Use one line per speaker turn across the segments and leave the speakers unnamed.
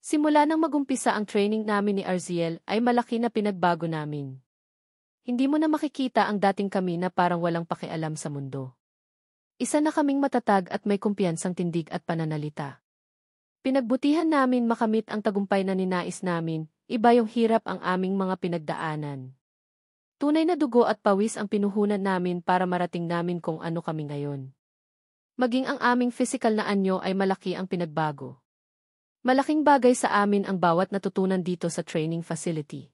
Simula nang magumpisa ang training namin ni Arziel ay malaki na pinagbago namin. Hindi mo na makikita ang dating kami na parang walang pakialam sa mundo. Isa na kaming matatag at may kumpiyansang tindig at pananalita. Pinagbutihan namin makamit ang tagumpay na ninais namin, iba yung hirap ang aming mga pinagdaanan. Tunay na dugo at pawis ang pinuhunan namin para marating namin kung ano kami ngayon. Maging ang aming physical na anyo ay malaki ang pinagbago. Malaking bagay sa amin ang bawat natutunan dito sa training facility.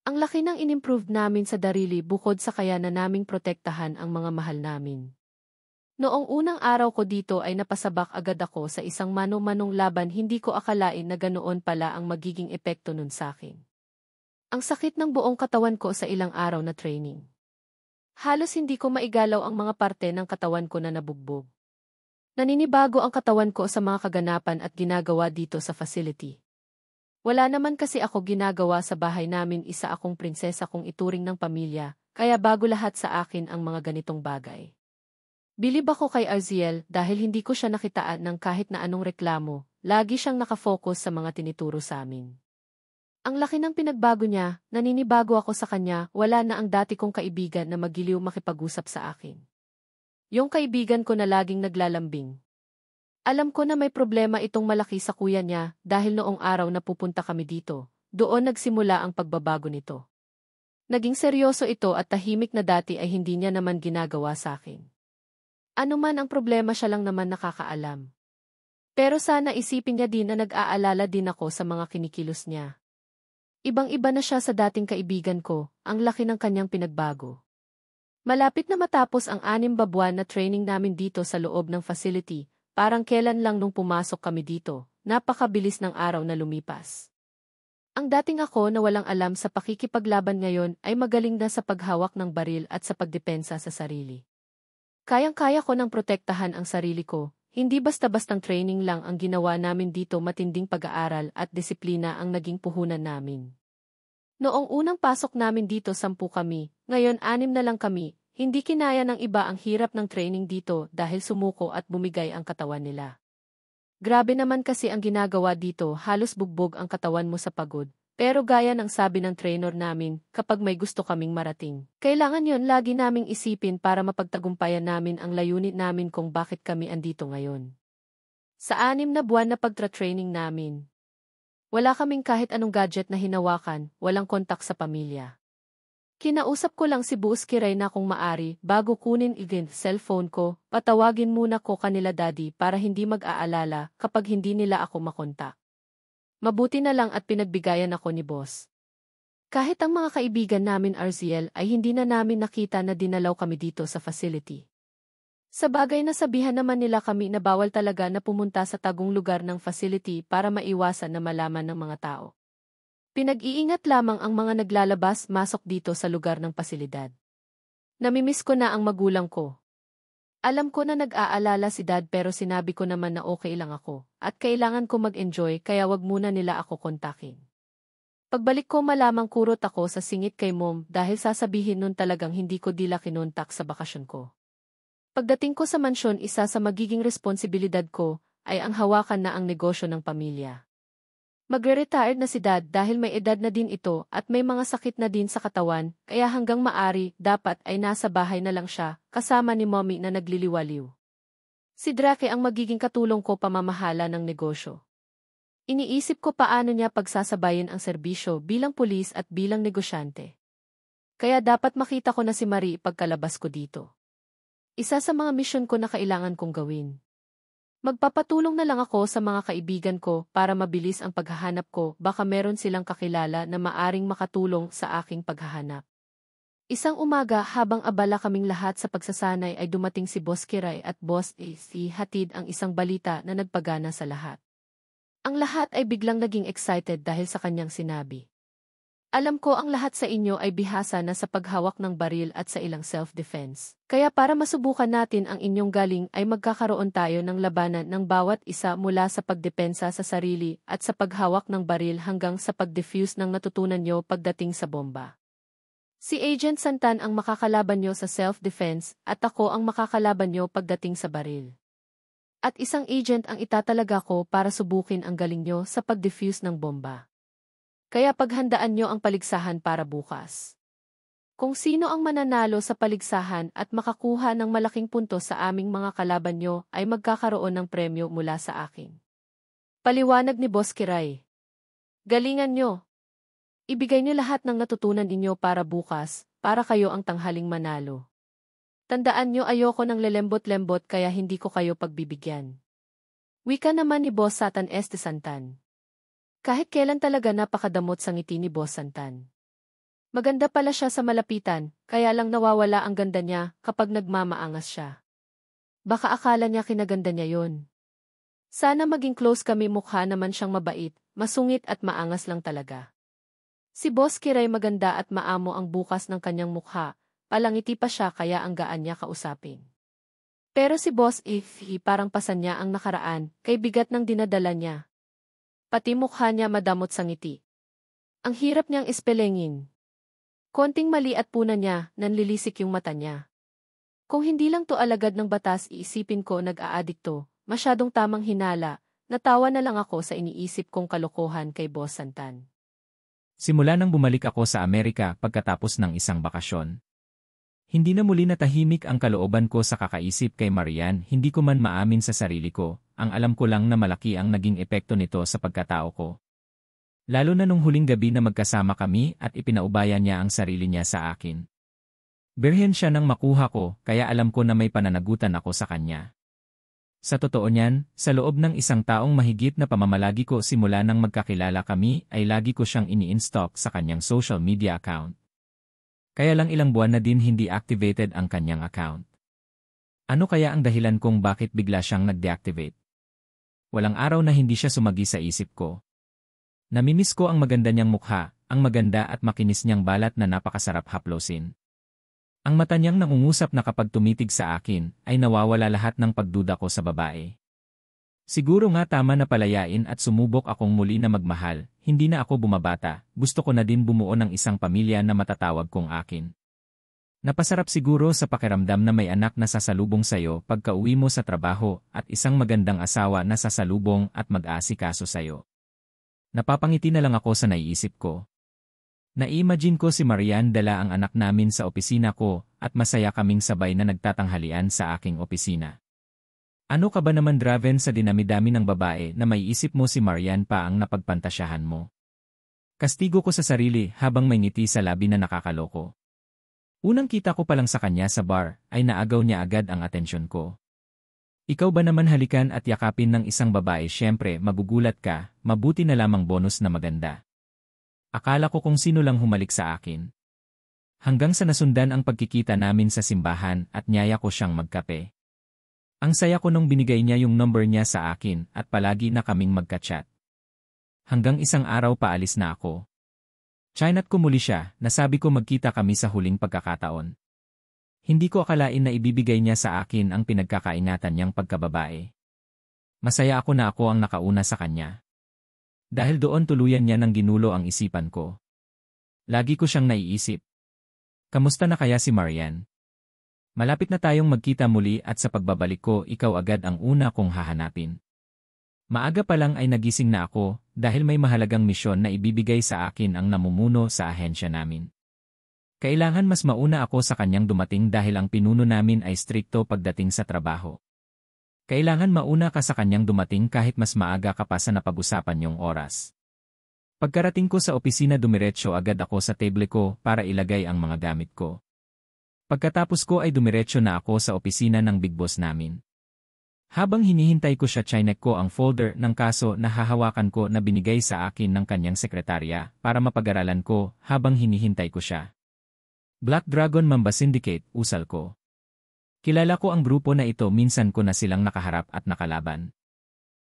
Ang laki ng inimprove namin sa darili bukod sa kaya na naming protektahan ang mga mahal namin. Noong unang araw ko dito ay napasabak agad ako sa isang mano-manong laban, hindi ko akalain na ganoon pala ang magiging epekto nun sa akin. Ang sakit ng buong katawan ko sa ilang araw na training. Halos hindi ko maigalaw ang mga parte ng katawan ko na nabugbog. Naninibago ang katawan ko sa mga kaganapan at ginagawa dito sa facility. Wala naman kasi ako ginagawa sa bahay namin, isa akong prinsesa kung ituring ng pamilya, kaya bago lahat sa akin ang mga ganitong bagay. Bilib ako kay Arziel dahil hindi ko siya nakitaan ng kahit na anong reklamo, lagi siyang nakafocus sa mga tinituro sa amin. Ang laki ng pinagbago niya, naninibago ako sa kanya, wala na ang dati kong kaibigan na magiliw makipag-usap sa akin. Yung kaibigan ko na laging naglalambing. Alam ko na may problema itong malaki sa kuya niya dahil noong araw na pupunta kami dito, doon nagsimula ang pagbabago nito. Naging seryoso ito at tahimik na dati ay hindi niya naman ginagawa sa akin. Ano man ang problema siya lang naman nakakaalam. Pero sana isipin niya din na nag-aalala din ako sa mga kinikilos niya. Ibang-iba na siya sa dating kaibigan ko, ang laki ng kanyang pinagbago. Malapit na matapos ang 6 na buwan na training namin dito sa loob ng facility. Parang kailan lang nung pumasok kami dito, napakabilis ng araw na lumipas. Ang dating ako na walang alam sa pakikipaglaban ngayon ay magaling na sa paghawak ng baril at sa pagdepensa sa sarili. Kayang-kaya ko nang protektahan ang sarili ko, hindi basta-bastang training lang ang ginawa namin dito, matinding pag-aaral at disiplina ang naging puhunan namin. Noong unang pasok namin dito 10 kami, ngayon 6 na lang kami. Hindi kinaya ng iba ang hirap ng training dito dahil sumuko at bumigay ang katawan nila. Grabe naman kasi ang ginagawa dito, halos bugbog ang katawan mo sa pagod. Pero gaya ng sabi ng trainer namin, kapag may gusto kaming marating, kailangan yon lagi naming isipin para mapagtagumpayan namin ang layunin namin kung bakit kami andito ngayon. Sa 6 na buwan na pagtra-training namin, wala kaming kahit anong gadget na hinawakan, walang kontak sa pamilya. Kinausap ko lang si Boss Kiray na kung maari, bago kunin igin cellphone ko, patawagin muna ko kanila daddy para hindi mag-aalala kapag hindi nila ako makontak. Mabuti na lang at pinagbigayan ako ni boss. Kahit ang mga kaibigan namin Arziel ay hindi na namin nakita na dinalaw kami dito sa facility. Sa bagay na sabihan naman nila kami na bawal talaga na pumunta sa tagong lugar ng facility para maiwasan na malaman ng mga tao. Pinag-iingat lamang ang mga naglalabas-masok dito sa lugar ng pasilidad. Namimiss ko na ang magulang ko. Alam ko na nag-aalala si dad pero sinabi ko naman na okay lang ako at kailangan ko mag-enjoy kaya wag muna nila ako kontakin. Pagbalik ko malamang kurot ako sa singit kay mom dahil sasabihin nun talagang hindi ko dila kinontak sa bakasyon ko. Pagdating ko sa mansyon, isa sa magiging responsibilidad ko ay ang hawakan na ang negosyo ng pamilya. Magre-retired na si dad dahil may edad na din ito at may mga sakit na din sa katawan, kaya hanggang maari, dapat ay nasa bahay na lang siya, kasama ni mommy na nagliliwaliw. Si Drake ang magiging katulong ko pamamahala ng negosyo. Iniisip ko paano niya pagsasabayin ang serbisyo bilang pulis at bilang negosyante. Kaya dapat makita ko na si Marie pagkalabas ko dito. Isa sa mga misyon ko na kailangan kong gawin. Magpapatulong na lang ako sa mga kaibigan ko para mabilis ang paghahanap ko, baka meron silang kakilala na maaring makatulong sa aking paghahanap. Isang umaga habang abala kaming lahat sa pagsasanay ay dumating si Boss Kiray at Boss AC, hatid ang isang balita na nagpagana sa lahat. Ang lahat ay biglang naging excited dahil sa kanyang sinabi. Alam ko ang lahat sa inyo ay bihasa na sa paghawak ng baril at sa ilang self-defense. Kaya para masubukan natin ang inyong galing ay magkakaroon tayo ng labanan ng bawat isa mula sa pagdepensa sa sarili at sa paghawak ng baril hanggang sa pag-defuse ng natutunan nyo pagdating sa bomba. Si Agent Santan ang makakalaban nyo sa self-defense at ako ang makakalaban nyo pagdating sa baril. At isang agent ang itatalaga ko para subukin ang galing nyo sa pag-defuse ng bomba. Kaya paghandaan nyo ang paligsahan para bukas. Kung sino ang mananalo sa paligsahan at makakuha ng malaking puntos sa aming mga kalaban nyo ay magkakaroon ng premyo mula sa akin. Paliwanag ni Boss Kiray. Galingan nyo. Ibigay niyo lahat ng natutunan inyo para bukas, para kayo ang tanghaling manalo. Tandaan nyo ayoko ng lelembot-lembot kaya hindi ko kayo pagbibigyan. Wika naman ni Boss Satan S. de Santan. Kahit kailan talaga napakadamot sa ngiti ni Boss Santan. Maganda pala siya sa malapitan, kaya lang nawawala ang ganda niya kapag nagmamaangas siya. Baka akala niya kinaganda niya yon. Sana maging close kami, mukha naman siyang mabait, masungit at maangas lang talaga. Si Boss Kiray maganda at maamo ang bukas ng kanyang mukha. Palangiti pa siya kaya ang gaan niya kausapin. Pero si Boss parang pasan niya ang nakaraan, kay bigat ng dinadala niya. Pati mukha niya madamot sa ngiti. Ang hirap niyang ispelengin. Konting mali at puna niya, nanlilisik yung mata niya. Kung hindi lang to alagad ng batas, iisipin ko nag-aadikto, masyadong tamang hinala, natawa na lang ako sa iniisip kong kalokohan kay Boss Santan.
Simula nang bumalik ako sa Amerika pagkatapos ng isang bakasyon. Hindi na muli natahimik ang kalooban ko sa kakaisip kay Marian, hindi ko man maamin sa sarili ko, ang alam ko lang na malaki ang naging epekto nito sa pagkatao ko. Lalo na nung huling gabi na magkasama kami at ipinaubaya niya ang sarili niya sa akin. Birhen siya nang makuha ko, kaya alam ko na may pananagutan ako sa kanya. Sa totoo niyan, sa loob ng isang taong mahigit na pamamalagi ko simula nang magkakilala kami ay lagi ko siyang ini-stalk sa kanyang social media account. Kaya lang ilang buwan na din hindi activated ang kanyang account. Ano kaya ang dahilan kung bakit bigla siyang nag-deactivate? Walang araw na hindi siya sumagi sa isip ko. Namimiss ko ang maganda niyang mukha, ang maganda at makinis niyang balat na napakasarap haplosin. Ang mata niyang nangungusap na kapag tumitig sa akin ay nawawala lahat ng pagduda ko sa babae. Siguro nga tama na palayain at sumubok akong muli na magmahal, hindi na ako bumabata, gusto ko na din bumuo ng isang pamilya na matatawag kong akin. Napasarap siguro sa pakiramdam na may anak na sasalubong sayo pagka-uwi mo sa trabaho at isang magandang asawa na sasalubong at mag-aasikaso sayo. Napapangiti na lang ako sa naiisip ko. Na-imagine ko si Marian dala ang anak namin sa opisina ko at masaya kaming sabay na nagtatanghalian sa aking opisina. Ano ka ba naman Draven sa dinami-dami ng babae na may isip mo si Marian pa ang napagpantasyahan mo? Kastigo ko sa sarili habang may ngiti sa labi na nakakaloko. Unang kita ko pa lang sa kanya sa bar ay naagaw niya agad ang atensyon ko. Ikaw ba naman halikan at yakapin ng isang babae, syempre magugulat ka, mabuti na lamang bonus na maganda. Akala ko kung sino lang humalik sa akin. Hanggang sa nasundan ang pagkikita namin sa simbahan at niyaya ko siyang magkape. Ang saya ko nung binigay niya yung number niya sa akin at palagi na kaming magka-chat. Hanggang isang araw paalis na ako. Chinat ko muli siya, nasabi ko magkita kami sa huling pagkakataon. Hindi ko akalain na ibibigay niya sa akin ang pinagkakaingatan niyang pagkababae. Masaya ako na ako ang nakauna sa kanya. Dahil doon tuluyan niya nang ginulo ang isipan ko. Lagi ko siyang naiisip. Kamusta na kaya si Marian? Malapit na tayong magkita muli at sa pagbabalik ko ikaw agad ang una kong hahanapin. Maaga pa lang ay nagising na ako dahil may mahalagang misyon na ibibigay sa akin ang namumuno sa ahensya namin. Kailangan mas mauna ako sa kanyang dumating dahil ang pinuno namin ay strikto pagdating sa trabaho. Kailangan mauna ka sa kanyang dumating kahit mas maaga ka pa sa napag-usapan yung oras. Pagkarating ko sa opisina dumiretso agad ako sa table ko para ilagay ang mga gamit ko. Pagkatapos ko ay dumiretso na ako sa opisina ng big boss namin. Habang hinihintay ko siya chinek ko ang folder ng kaso na hahawakan ko na binigay sa akin ng kanyang sekretarya para mapag-aralan ko habang hinihintay ko siya. Black Dragon Mamba Syndicate, usal ko. Kilala ko ang grupo na ito, minsan ko na silang nakaharap at nakalaban.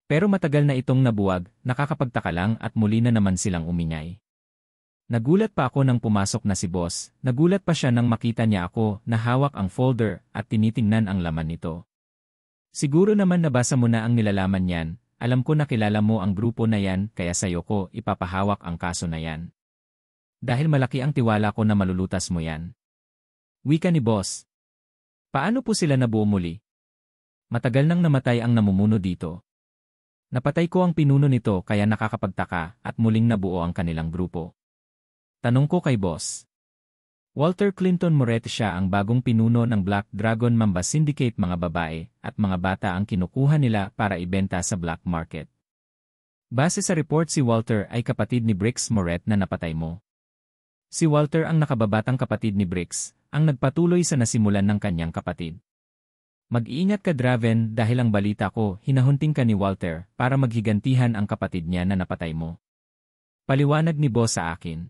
Pero matagal na itong nabuwag, nakakapagtaka lang at muli na naman silang umingay. Nagulat pa ako nang pumasok na si boss, nagulat pa siya nang makita niya ako na hawak ang folder at tinitingnan ang laman nito. Siguro naman nabasa mo na ang nilalaman niyan, alam ko na kilala mo ang grupo na yan kaya sayo ko ipapahawak ang kaso na yan. Dahil malaki ang tiwala ko na malulutas mo yan. Wika ni boss. Paano po sila nabuo muli? Matagal nang namatay ang namumuno dito. Napatay ko ang pinuno nito kaya nakakapagtaka at muling nabuo ang kanilang grupo. Tanong ko kay boss. Walter Clinton Moretti siya ang bagong pinuno ng Black Dragon Mamba Syndicate, mga babae at mga bata ang kinukuha nila para ibenta sa black market. Base sa report, si Walter ay kapatid ni Briggs Moret na napatay mo. Si Walter ang nakababatang kapatid ni Briggs, ang nagpatuloy sa nasimulan ng kanyang kapatid. Mag-iingat ka, Draven, dahil ang balita ko, hinahunting ka ni Walter para maghigantihan ang kapatid niya na napatay mo. Paliwanag ni boss sa akin.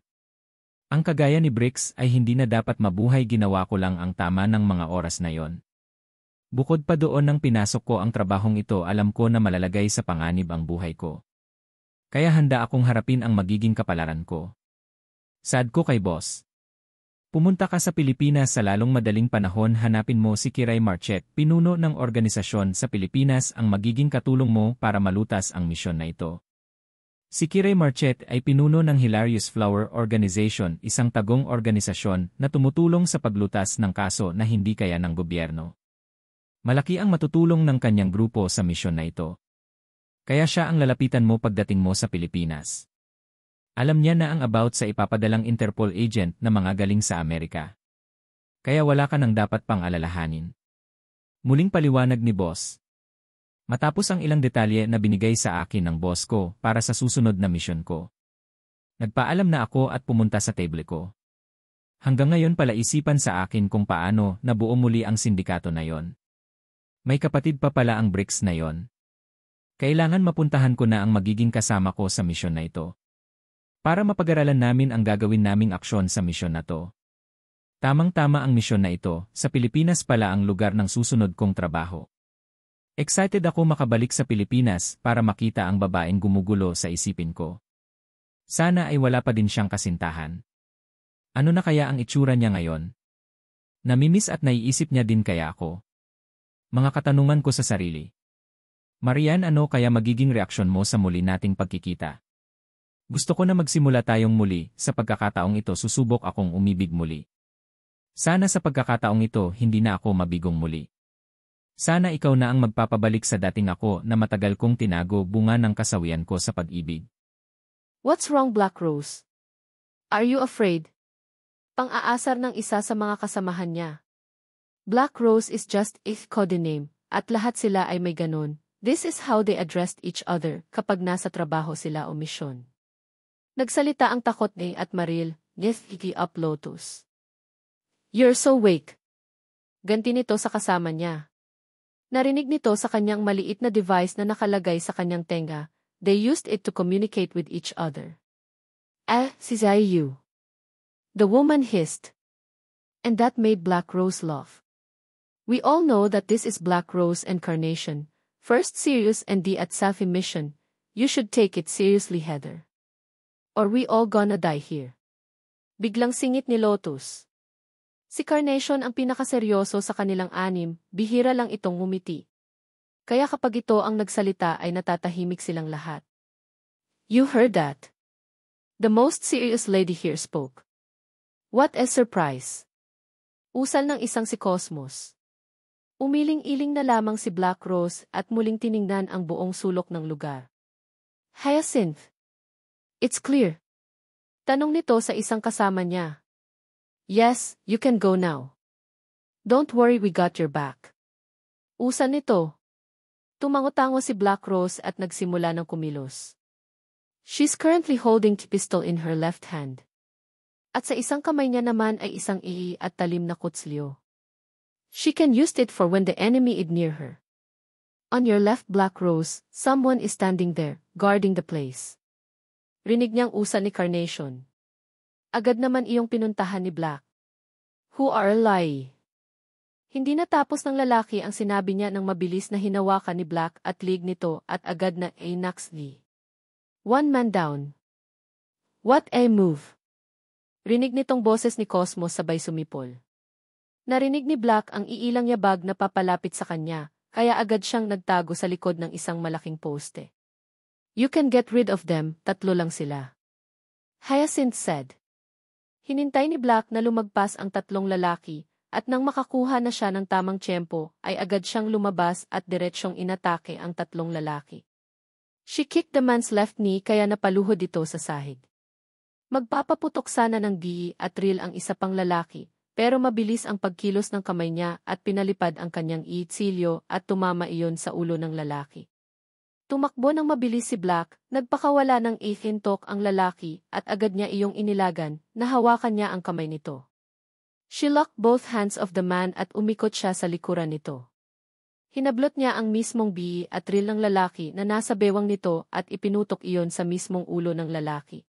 Ang kagaya ni Briggs ay hindi na dapat mabuhay, ginawa ko lang ang tama ng mga oras na yon. Bukod pa doon nang pinasok ko ang trabahong ito, alam ko na malalagay sa panganib ang buhay ko. Kaya handa akong harapin ang magiging kapalaran ko. Sad ko kay boss. Pumunta ka sa Pilipinas sa lalong madaling panahon, hanapin mo si Kiray Marchet, pinuno ng organisasyon sa Pilipinas, ang magiging katulong mo para malutas ang misyon na ito. Si Kiray Marchet ay pinuno ng Hilarious Flower Organization, isang tagong organisasyon na tumutulong sa paglutas ng kaso na hindi kaya ng gobyerno. Malaki ang matutulong ng kanyang grupo sa misyon na ito. Kaya siya ang lalapitan mo pagdating mo sa Pilipinas. Alam niya na ang about sa ipapadalang Interpol agent na mga galing sa Amerika. Kaya wala ka nang dapat pang alalahanin. Muling paliwanag ni boss. Matapos ang ilang detalye na binigay sa akin ng boss ko para sa susunod na misyon ko. Nagpaalam na ako at pumunta sa table ko. Hanggang ngayon pala isipan sa akin kung paano nabuo muli ang sindikato na yon. May kapatid pa pala ang Briggs na yon. Kailangan mapuntahan ko na ang magiging kasama ko sa misyon na ito. Para mapag-aralan namin ang gagawin naming aksyon sa misyon na to. Tamang-tama ang misyon na ito, sa Pilipinas pala ang lugar ng susunod kong trabaho. Excited ako makabalik sa Pilipinas para makita ang babaeng gumugulo sa isipin ko. Sana ay wala pa din siyang kasintahan. Ano na kaya ang itsura niya ngayon? Namimiss at naiisip niya din kaya ako. Mga katanungan ko sa sarili. Marian, ano kaya magiging reaksyon mo sa muli nating pagkikita? Gusto ko na magsimula tayong muli, sa pagkakataong ito susubok akong umibig muli. Sana sa pagkakataong ito hindi na ako mabigong muli. Sana ikaw na ang magpapabalik sa dating ako na matagal kong tinago, bunga ng kasawian ko sa pag-ibig.
What's wrong, Black Rose? Are you afraid? Pang-aasar ng isa sa mga kasamahan niya. Black Rose is just a codename, at lahat sila ay may ganon. This is how they addressed each other kapag nasa trabaho sila o misyon. Nagsalita ang takot ni at Maril, Nithiki up Lotus. You're so weak. Ganti nito sa kasama niya. Narinig nito sa kanyang maliit na device na nakalagay sa kanyang tenga. They used it to communicate with each other. Si Zayu. The woman hissed. And that made Black Rose laugh. We all know that this is Black Rose incarnation. First serious and at Safi mission. You should take it seriously, Heather. Or we all gonna die here. Biglang singit ni Lotus. Si Carnation ang pinakaseryoso sa kanilang anim, bihira lang itong ngumiti. Kaya kapag ito ang nagsalita ay natatahimik silang lahat. You heard that? The most serious lady here spoke. What a surprise! Usal ng isang si Cosmos. Umiling-iling na lamang si Black Rose at muling tiningnan ang buong sulok ng lugar. Hyacinth. It's clear. Tanong nito sa isang kasama niya. Yes, you can go now. Don't worry, we got your back. Usan nito. Tumango-tango si Black Rose at nagsimula ng kumilos. She's currently holding a pistol in her left hand. At sa isang kamay niya naman ay isang ihi at talim na kutsilyo. She can use it for when the enemy is near her. On your left, Black Rose, someone is standing there, guarding the place. Rinig niyang usa ni Carnation. Agad naman iyong pinuntahan ni Black. Who are lie? Hindi natapos ng lalaki ang sinabi niya nang mabilis na hinawakan ni Black at lig nito at agad na Naxley. One man down. What a move! Rinig nitong boses ni Cosmos sabay sumipol. Narinig ni Black ang iilang yabag na papalapit sa kanya, kaya agad siyang nagtago sa likod ng isang malaking poste. You can get rid of them, tatlo lang sila. Hyacinth said. Hinintay ni Black na lumagpas ang tatlong lalaki, at nang makakuha na siya ng tamang tiyempo, ay agad siyang lumabas at diretsyong inatake ang tatlong lalaki. She kicked the man's left knee kaya napaluhod ito sa sahig. Magpapaputok sana ng Guy at Trill ang isa pang lalaki, pero mabilis ang pagkilos ng kamay niya at pinalipad ang kanyang itsilyo at tumama iyon sa ulo ng lalaki. Tumakbo ng mabilis si Black, nagpakawala ng ihintok ang lalaki at agad niya iyong inilagan, nahawakan niya ang kamay nito. She locked both hands of the man at umikot siya sa likuran nito. Hinablot niya ang mismong Guy at Trill ng lalaki na nasa bewang nito at ipinutok iyon sa mismong ulo ng lalaki.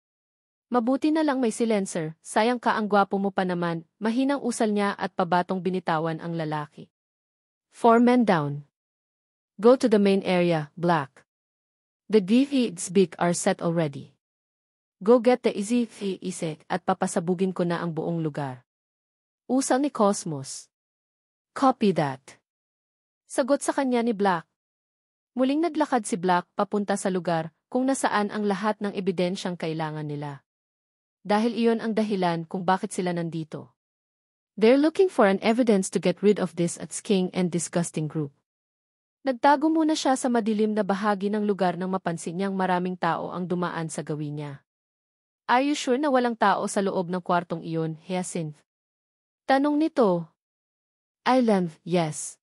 Mabuti na lang may silencer, sayang ka ang gwapo mo pa naman, mahinang usal niya at pabatong binitawan ang lalaki. 4 men down. Go to the main area, Black. The DV's big are set already. Go get the easy isek at papasabugin ko na ang buong lugar. Usal ni Cosmos. Copy that. Sagot sa kanya ni Black. Muling naglakad si Black papunta sa lugar kung nasaan ang lahat ng ebidensyang kailangan nila. Dahil iyon ang dahilan kung bakit sila nandito. They're looking for an evidence to get rid of this skinny and disgusting group. Nagtago muna siya sa madilim na bahagi ng lugar nang mapansin niyang maraming tao ang dumaan sa gawin niya. Are you sure na walang tao sa loob ng kwartong iyon, Hyacinth? Tanong nito. Yes.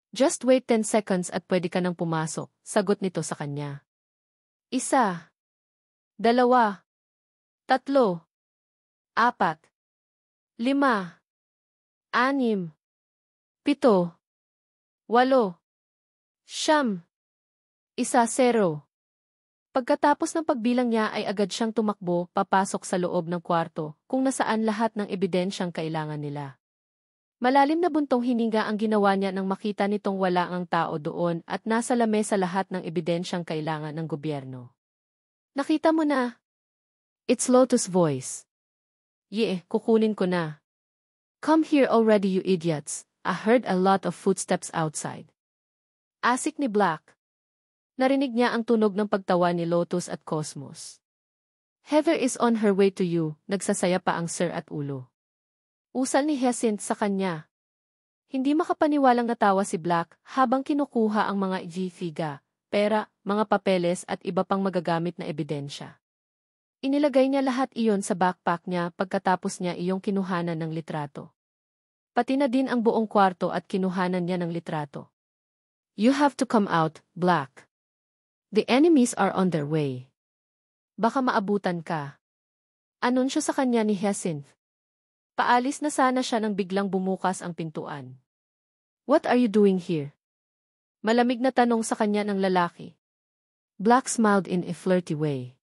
Just wait 10 seconds at pwede ka nang pumasok, sagot nito sa kanya. 1, 2, 3, 4, 5, 6, 7, 8, Siyam. 1-0. Pagkatapos ng pagbilang niya ay agad siyang tumakbo papasok sa loob ng kwarto kung nasaan lahat ng ebidensyang kailangan nila. Malalim na buntong hininga ang ginawa niya nang makita nitong wala ang tao doon at nasa lamesa lahat ng ebidensyang kailangan ng gobyerno. Nakita mo na? It's Lotus' voice. Kukunin ko na. Come here already you idiots, I heard a lot of footsteps outside. Asik ni Black. Narinig niya ang tunog ng pagtawa ni Lotus at Cosmos. Heather is on her way to you, nagsasaya pa ang sir at ulo. Usal ni Hyacinth sa kanya. Hindi makapaniwalang natawa si Black habang kinukuha ang mga figa, pera, mga papeles at iba pang magagamit na ebidensya. Inilagay niya lahat iyon sa backpack niya pagkatapos niya iyong kinuhanan ng litrato. Pati na din ang buong kwarto at kinuhanan niya ng litrato. You have to come out, Black. The enemies are on their way. Baka maabutan ka. Anunsyo sa kanya ni Hyacinth. Paalis na sana siya nang biglang bumukas ang pintuan. What are you doing here? Malamig na tanong sa kanya ng lalaki. Black smiled in a flirty way.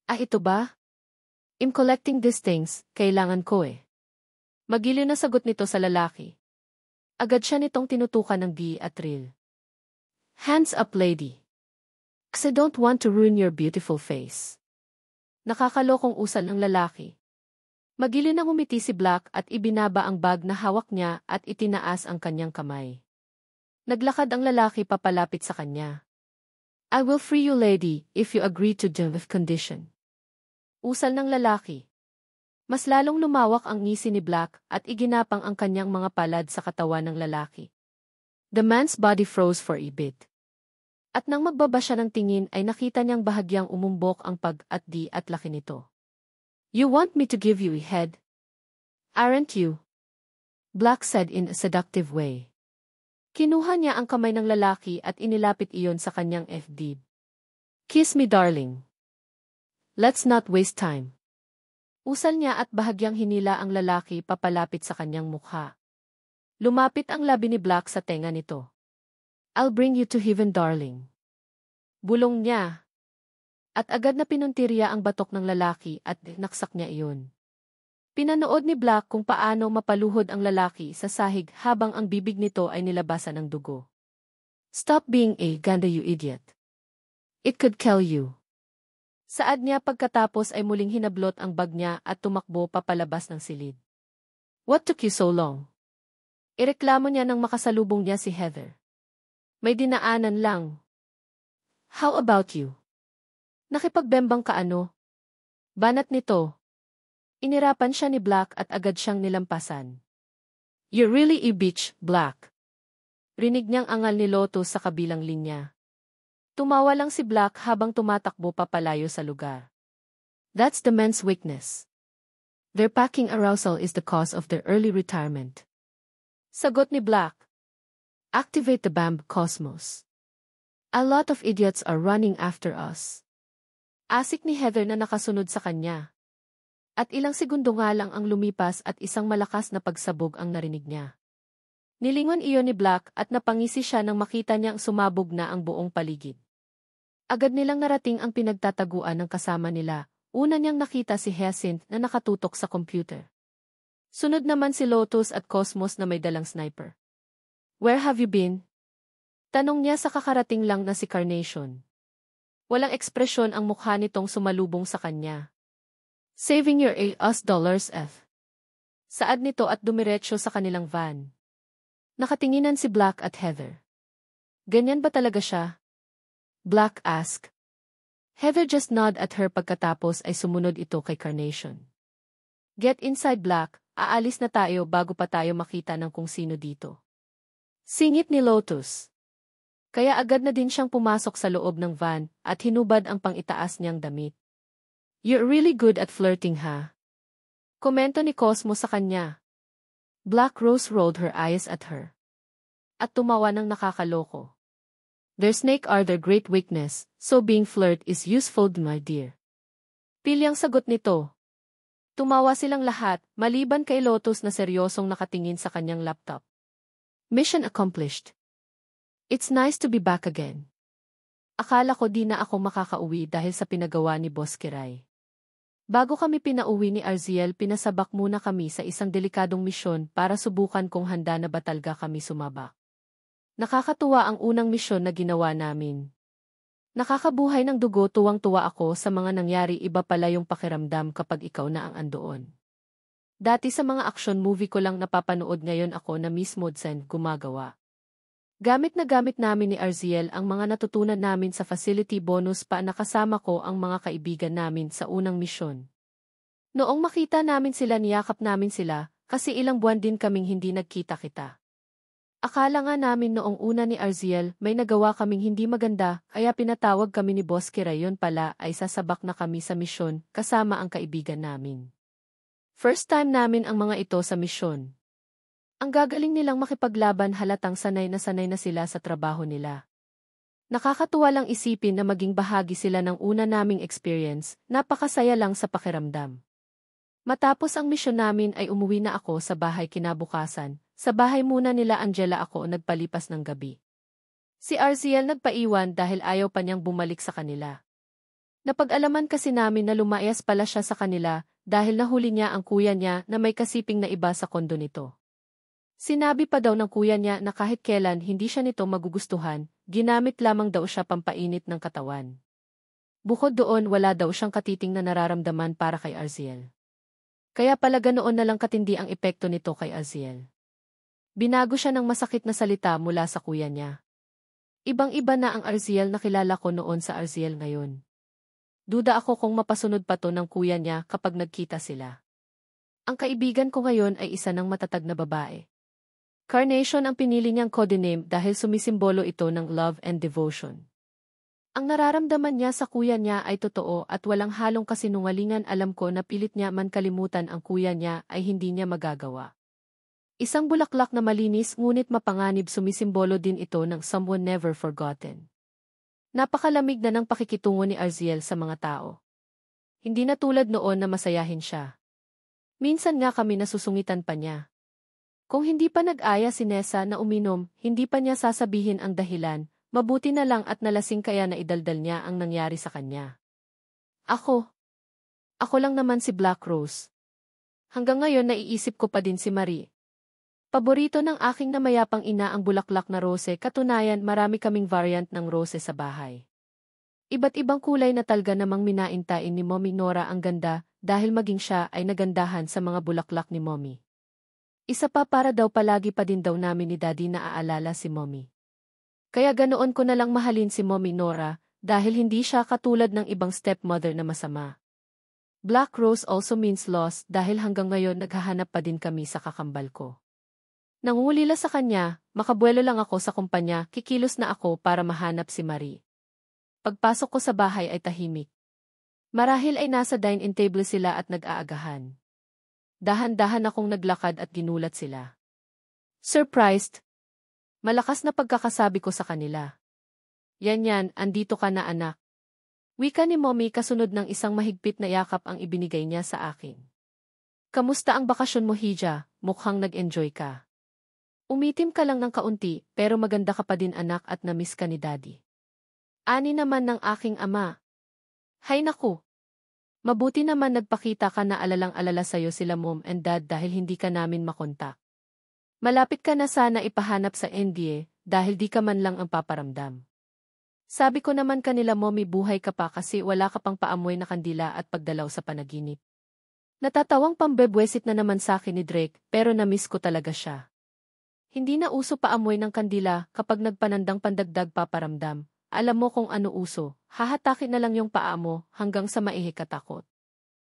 Ito ba? I'm collecting these things, kailangan ko Magiliw na sagot nito sa lalaki. Agad siya nitong tinutukan ng Guy at Trill. Hands up, lady. I don't want to ruin your beautiful face. Nakakalokong usal ng lalaki. Magiliw na ngumiti si Black at ibinaba ang bag na hawak niya at itinaas ang kanyang kamay. Naglakad ang lalaki papalapit sa kanya. I will free you, lady, if you agree to the condition. Usal ng lalaki. Mas lalong lumawak ang ngisi ni Black at iginapang ang kanyang mga palad sa katawan ng lalaki. The man's body froze for a bit. At nang magbaba siya ng tingin ay nakita niyang bahagyang umumbok ang pag-at-di at laki nito. You want me to give you a head? Aren't you? Black said in a seductive way. Kinuha niya ang kamay ng lalaki at inilapit iyon sa kanyang FD. Kiss me, darling. Let's not waste time. Usal niya at bahagyang hinila ang lalaki papalapit sa kanyang mukha. Lumapit ang labi ni Black sa tenga nito. I'll bring you to heaven, darling. Bulong niya. At agad na pinuntirya ang batok ng lalaki at naksak niya iyon. Pinanood ni Black kung paano mapaluhod ang lalaki sa sahig habang ang bibig nito ay nilabasan ng dugo. Stop being a ganda, you idiot. It could kill you. Saad niya pagkatapos ay muling hinablot ang bag niya at tumakbo papalabas ng silid. What took you so long? Ireklamo niya nang makasalubong niya si Heather. May dinaanan lang. How about you? Nakipagbembang ka ano? Banat nito. Inirapan siya ni Black at agad siyang nilampasan. You're really a bitch, Black. Rinig niyang angal ni Lotus sa kabilang linya. Tumawa lang si Black habang tumatakbo papalayo sa lugar. That's the men's weakness. Their packing arousal is the cause of their early retirement. Sagot ni Black. Activate the BAMB Cosmos. A lot of idiots are running after us. Asik ni Heather na nakasunod sa kanya. At ilang segundo nga lang ang lumipas at isang malakas na pagsabog ang narinig niya. Nilingon iyon ni Black at napangisi siya nang makita niyang sumabog na ang buong paligid. Agad nilang narating ang pinagtataguan ng kasama nila. Una niyang nakita si Hyacinth na nakatutok sa computer. Sunod naman si Lotus at Cosmos na may dalang sniper. Where have you been? Tanong niya sa kakarating lang na si Carnation. Walang ekspresyon ang mukha nitong sumalubong sa kanya. Saving your $8 F. Saad nito at dumiretso sa kanilang van. Nakatinginan si Black at Heather. Ganyan ba talaga siya? Black asked. Heather just nod at her pagkatapos ay sumunod ito kay Carnation. Get inside, Black. Aalis na tayo bago pa tayo makita ng kung sino dito. Singit ni Lotus. Kaya agad na din siyang pumasok sa loob ng van at hinubad ang pang-itaas niyang damit. You're really good at flirting, ha? Komento ni Cosmo sa kanya. Black Rose rolled her eyes at her. At tumawa ng nakakaloko. Their snake are their great weakness, so being flirt is useful, my dear. Pilyang sagot nito. Tumawa silang lahat, maliban kay Lotus na seryosong nakatingin sa kanyang laptop. Mission accomplished. It's nice to be back again. Akala ko di na ako makakauwi dahil sa pinagawa ni Boss Kiray. Bago kami pinauwi ni Arziel, pinasabak muna kami sa isang delikadong misyon para subukan kung handa na ba talaga kami sumabak. Nakakatuwa ang unang misyon na ginawa namin. Nakakabuhay ng dugo, tuwang-tuwa ako sa mga nangyari, iba pala yung pakiramdam kapag ikaw na ang andoon. Dati sa mga action movie ko lang napapanood, ngayon ako na mismo gumagawa. Gamit na gamit namin ni Arziel ang mga natutunan namin sa facility, bonus pa nakasama ko ang mga kaibigan namin sa unang misyon. Noong makita namin sila, niyakap namin sila, kasi ilang buwan din kaming hindi nagkita-kita. Akala nga namin noong una ni Arziel may nagawa kaming hindi maganda, kaya pinatawag kami ni Boss Kiray. Yun pala ay sasabak na kami sa misyon kasama ang kaibigan namin. First time namin ang mga ito sa misyon. Ang gagaling nilang makipaglaban, halatang sanay na sila sa trabaho nila. Nakakatuwa lang isipin na maging bahagi sila ng una naming experience, napakasaya lang sa pakiramdam. Matapos ang misyon namin ay umuwi na ako sa bahay kinabukasan, sa bahay muna nila Angela ako nagpalipas ng gabi. Si Arziel nagpaiwan dahil ayaw pa niyang bumalik sa kanila. Napag-alaman kasi namin na lumayas pala siya sa kanila dahil nahuli niya ang kuya niya na may kasiping na iba sa kondo nito. Sinabi pa daw ng kuya niya na kahit kailan hindi siya nito magugustuhan, ginamit lamang daw siya pampainit ng katawan. Bukod doon, wala daw siyang katiting na nararamdaman para kay Arziel. Kaya pala ganoon na lang katindi ang epekto nito kay Arziel. Binago siya ng masakit na salita mula sa kuya niya. Ibang-iba na ang Arziel na kilala ko noon sa Arziel ngayon. Duda ako kung mapasunod pa to ng kuya niya kapag nagkita sila. Ang kaibigan ko ngayon ay isa ng matatag na babae. Carnation ang pinili niyang codename dahil sumisimbolo ito ng love and devotion. Ang nararamdaman niya sa kuya niya ay totoo at walang halong kasinungalingan. Alam ko na pilit niya man kalimutan ang kuya niya ay hindi niya magagawa. Isang bulaklak na malinis ngunit mapanganib, sumisimbolo din ito ng someone never forgotten. Napakalamig na ng pakikitungo ni Arziel sa mga tao. Hindi na tulad noon na masayahin siya. Minsan nga kami nasusungitan pa niya. Kung hindi pa nag-aya si Nessa na uminom, hindi pa niya sasabihin ang dahilan, mabuti na lang at nalasing kaya na idaldal niya ang nangyari sa kanya. Ako lang naman si Black Rose. Hanggang ngayon naiisip ko pa din si Marie. Paborito ng aking namayapang ina ang bulaklak na rose, katunayan marami kaming variant ng rose sa bahay. Iba't ibang kulay na talaga namang minaintain ni Mommy Nora ang ganda dahil maging siya ay nagandahan sa mga bulaklak ni Mommy. Isa pa, para daw palagi pa din daw namin ni Daddy na aalala si Mommy. Kaya ganoon ko na lang mahalin si Mommy Nora dahil hindi siya katulad ng ibang stepmother na masama. Black Rose also means lost dahil hanggang ngayon naghahanap pa din kami sa kakambal ko. Nangungulila sa kanya, makabuelo lang ako sa kumpanya, kikilos na ako para mahanap si Marie. Pagpasok ko sa bahay ay tahimik. Marahil ay nasa dine-in table sila at nag-aagahan. Dahan-dahan akong naglakad at ginulat sila. Surprised? Malakas na pagkakasabi ko sa kanila. Yan, andito ka na anak. Wika ni Mommy kasunod ng isang mahigpit na yakap ang ibinigay niya sa akin. Kamusta ang bakasyon mo, Hija? Mukhang nag-enjoy ka. Umitim ka lang ng kaunti, pero maganda ka pa din anak at namiss ka ni Daddy. Ani naman ng aking ama. Hay naku! Mabuti naman nagpakita ka na alalang-alala sa'yo sila Mom and Dad dahil hindi ka namin makontak. Malapit ka na sana ipahanap sa NDA dahil di ka man lang ang paparamdam. Sabi ko naman kanila Mommy buhay ka pa kasi wala ka pang paamoy na kandila at pagdalaw sa panaginip. Natatawang pambebwesit na naman sa akin ni Drake pero namiss ko talaga siya. Hindi na uso paamoy ng kandila kapag nagpanandang pandagdag paparamdam. Alam mo kung ano uso, hahatakin na lang yung paa mo hanggang sa maihikatakot.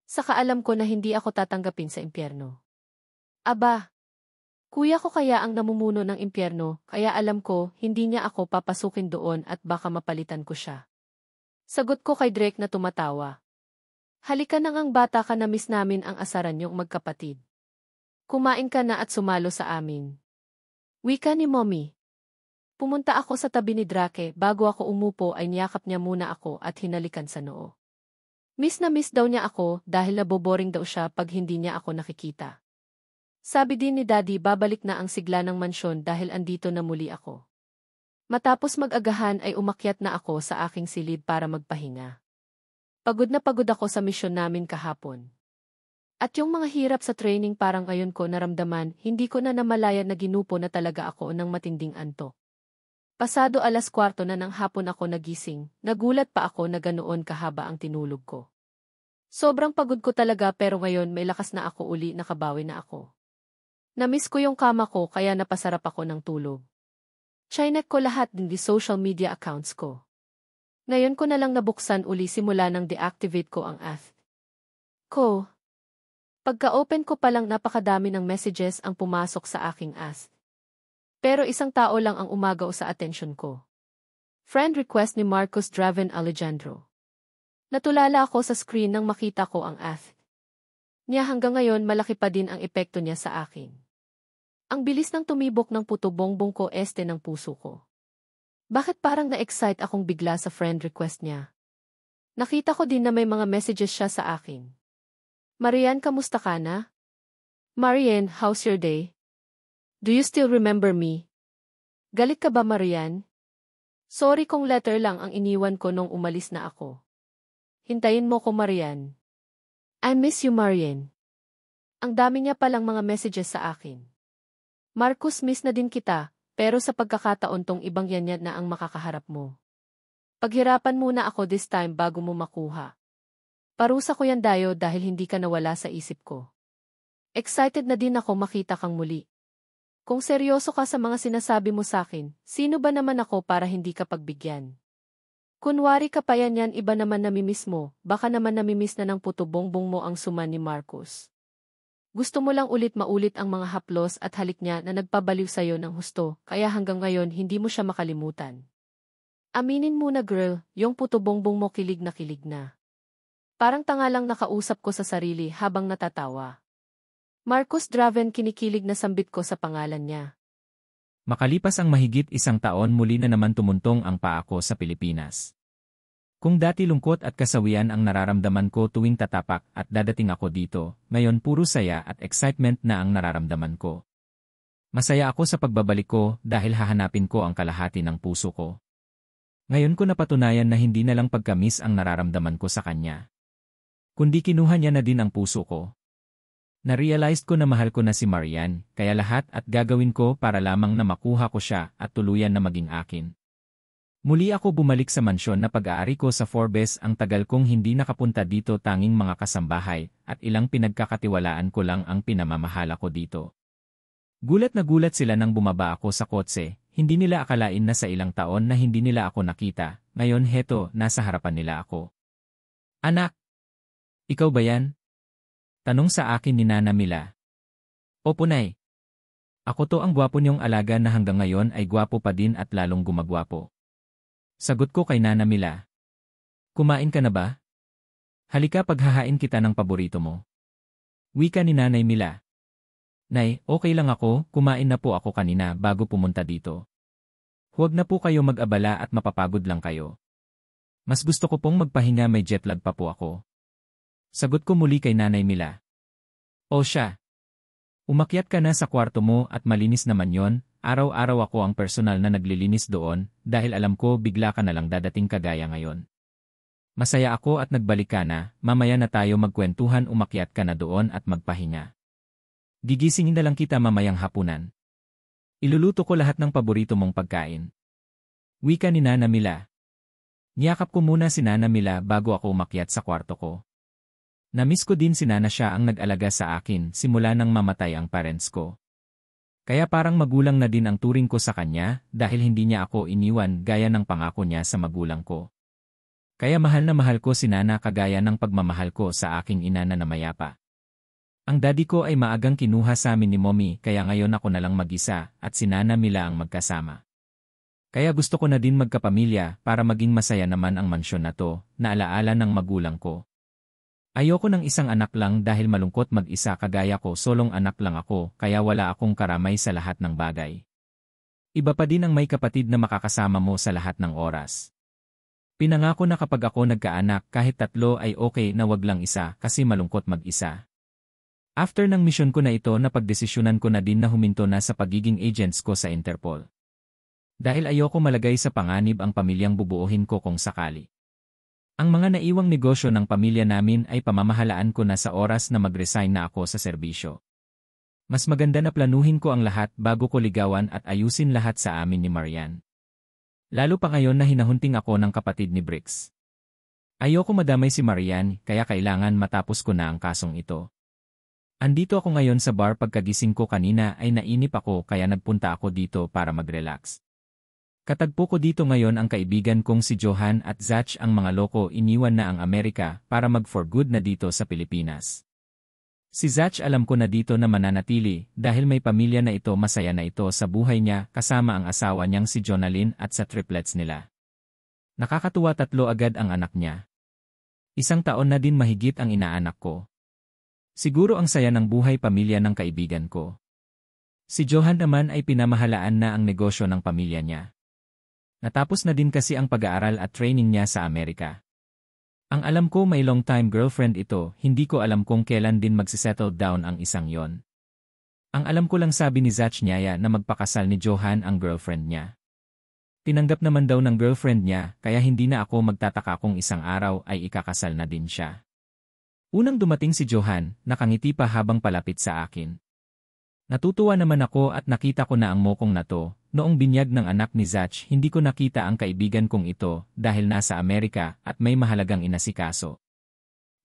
Saka alam ko na hindi ako tatanggapin sa impyerno. Aba! Kuya ko kaya ang namumuno ng impyerno, kaya alam ko hindi niya ako papasukin doon at baka mapalitan ko siya. Sagot ko kay Drake na tumatawa. Halika na ngang bata ka na miss namin ang asaran yung magkapatid. Kumain ka na at sumalo sa amin. Wika ni Mommy. Pumunta ako sa tabi ni Drake bago ako umupo ay niyakap niya muna ako at hinalikan sa noo. Miss na miss daw niya ako dahil naboboring daw siya pag hindi niya ako nakikita. Sabi din ni Daddy babalik na ang sigla ng mansyon dahil andito na muli ako. Matapos mag-agahan ay umakyat na ako sa aking silid para magpahinga. Pagod na pagod ako sa misyon namin kahapon. At yung mga hirap sa training parang ngayon ko naramdaman, hindi ko na namalaya na ginupo na talaga ako ng matinding antok. Pasado 4:15 na ng hapon ako nagising, nagulat pa ako na ganoon kahaba ang tinulog ko. Sobrang pagod ko talaga pero ngayon may lakas na ako uli nakabawi na ako. Namiss ko yung kama ko kaya napasarap ako ng tulog. Chinek ko lahat din di social media accounts ko. Ngayon ko na lang nabuksan uli simula nang deactivate ko ang app ko. Pagka-open ko palang napakadami ng messages ang pumasok sa aking app. Pero isang tao lang ang umagaw sa atensyon ko. Friend request ni Marcos Draven Alejandro. Natulala ako sa screen nang makita ko ang app niya hanggang ngayon malaki pa din ang epekto niya sa akin. Ang bilis ng tumibok ng puto bongbong ko este ng puso ko. Bakit parang na-excite akong bigla sa friend request niya? Nakita ko din na may mga messages siya sa akin. Marian, kamusta ka na? Marian, how's your day? Do you still remember me? Galit ka ba, Marian? Sorry kung letter lang ang iniwan ko nung umalis na ako. Hintayin mo ko, Marian. I miss you, Marian. Ang dami niya palang mga messages sa akin. Marcus, miss na din kita, pero sa pagkakataon tong ibang yanyad na ang makakaharap mo. Paghirapan muna ako this time bago mo makuha. Parusa ko yan dayo dahil hindi ka nawala sa isip ko. Excited na din ako makita kang muli. Kung seryoso ka sa mga sinasabi mo sa akin, sino ba naman ako para hindi ka pagbigyan? Kunwari ka pa yan iba naman namimiss mo, baka naman namimiss na ng puto bongbong mo ang suman ni Marcos. Gusto mo lang ulit maulit ang mga haplos at halik niya na nagpabaliw sa'yo ng husto, kaya hanggang ngayon hindi mo siya makalimutan. Aminin mo na girl, yung puto bongbong mo kilig na. Parang tanga lang nakausap ko sa sarili habang natatawa. Marcos Draven, kinikilig na sambit ko sa pangalan niya.
Makalipas ang mahigit 1 taon muli na naman tumuntong ang paa ko sa Pilipinas. Kung dati lungkot at kasawian ang nararamdaman ko tuwing tatapak at dadating ako dito, ngayon puro saya at excitement na ang nararamdaman ko. Masaya ako sa pagbabalik ko dahil hahanapin ko ang kalahati ng puso ko. Ngayon ko napatunayan na hindi na lang pagka-miss ang nararamdaman ko sa kanya. Kundi kinuha niya na din ang puso ko. Na-realize ko na mahal ko na si Marian, kaya lahat at gagawin ko para lamang na makuha ko siya at tuluyan na maging akin. Muli ako bumalik sa mansyon na pag-aari ko sa Forbes, ang tagal kong hindi nakapunta dito, tanging mga kasambahay at ilang pinagkakatiwalaan ko lang ang pinamamahala ko dito. Gulat na gulat sila nang bumaba ako sa kotse, hindi nila akalain na sa ilang taon na hindi nila ako nakita, ngayon heto, nasa harapan nila ako. Anak! Ikaw ba yan? Tanong sa akin ni Nana Mila. Opo, Nay. Ako to ang gwapo niyong alaga na hanggang ngayon ay gwapo pa din at lalong gumagwapo. Sagot ko kay Nana Mila. Kumain ka na ba? Halika paghahain kita ng paborito mo. Wika ni Nanay Mila. Nay, okay lang ako, kumain na po ako kanina bago pumunta dito. Huwag na po kayo mag-abala at mapapagod lang kayo. Mas gusto ko pong magpahinga, may jetlag pa po ako. Sagot ko muli kay Nanay Mila. O siya. Umakyat ka na sa kwarto mo at malinis naman yon. Araw-araw ako ang personal na naglilinis doon dahil alam ko bigla ka na lang dadating kagaya ngayon. Masaya ako at nagbalik ka na, mamaya na tayo magkwentuhan, umakyat ka na doon at magpahinga. Gigisingin na lang kita mamayang hapunan. Iluluto ko lahat ng paborito mong pagkain. Wika ni Nana Mila. Niyakap ko muna si Nana Mila bago ako umakyat sa kwarto ko. Namiss ko din si Nana, siya ang nag-alaga sa akin simula nang mamatay ang parents ko. Kaya parang magulang na din ang turing ko sa kanya dahil hindi niya ako iniwan gaya ng pangako niya sa magulang ko. Kaya mahal na mahal ko si Nana kagaya ng pagmamahal ko sa aking ina na namayapa. Ang daddy ko ay maagang kinuha sa amin ni Mommy kaya ngayon ako na lang mag-isa at si Nana Mila ang magkasama. Kaya gusto ko na din magkapamilya para maging masaya naman ang mansyon na to na alaala ng magulang ko. Ayoko ng isang anak lang dahil malungkot mag-isa kagaya ko, solong anak lang ako kaya wala akong karamay sa lahat ng bagay. Iba pa din ang may kapatid na makakasama mo sa lahat ng oras. Pinangako na kapag ako nagkaanak kahit 3 ay okay na wag lang isa kasi malungkot mag-isa. After ng misyon ko na ito, napagdesisyonan ko na din na huminto na sa pagiging agents ko sa Interpol. Dahil ayoko malagay sa panganib ang pamilyang bubuuhin ko kung sakali. Ang mga naiwang negosyo ng pamilya namin ay pamamahalaan ko na sa oras na mag-resign na ako sa serbisyo. Mas maganda na planuhin ko ang lahat bago ko ligawan at ayusin lahat sa amin ni Marian. Lalo pa ngayon na hinahunting ako ng kapatid ni Brix. Ayoko madamay si Marian kaya kailangan matapos ko na ang kasong ito. Andito ako ngayon sa bar, pagkagising ko kanina ay nainip ako kaya nagpunta ako dito para mag-relax. Katagpo ko dito ngayon ang kaibigan kong si Johan at Zach, ang mga loko iniwan na ang Amerika para mag-for good na dito sa Pilipinas. Si Zach alam ko na dito na mananatili dahil may pamilya na ito, masaya na ito sa buhay niya kasama ang asawa niyang si Jonalyn at sa triplets nila. Nakakatuwa, 3 agad ang anak niya. 1 taon na din mahigit ang inaanak ko. Siguro ang saya ng buhay pamilya ng kaibigan ko. Si Johan naman ay pinamahalaan na ang negosyo ng pamilya niya. Natapos na din kasi ang pag-aaral at training niya sa Amerika. Ang alam ko may long-time girlfriend ito, hindi ko alam kung kailan din magsisettle down ang isang yon. Ang alam ko lang, sabi ni Zach Nyaya na magpakasal ni Johan ang girlfriend niya. Tinanggap naman daw ng girlfriend niya kaya hindi na ako magtataka kung isang araw ay ikakasal na din siya. Unang dumating si Johan, nakangiti pa habang palapit sa akin. Natutuwa naman ako at nakita ko na ang mokong na to. Noong binyag ng anak ni Zach, hindi ko nakita ang kaibigan kong ito dahil nasa Amerika at may mahalagang inasikaso.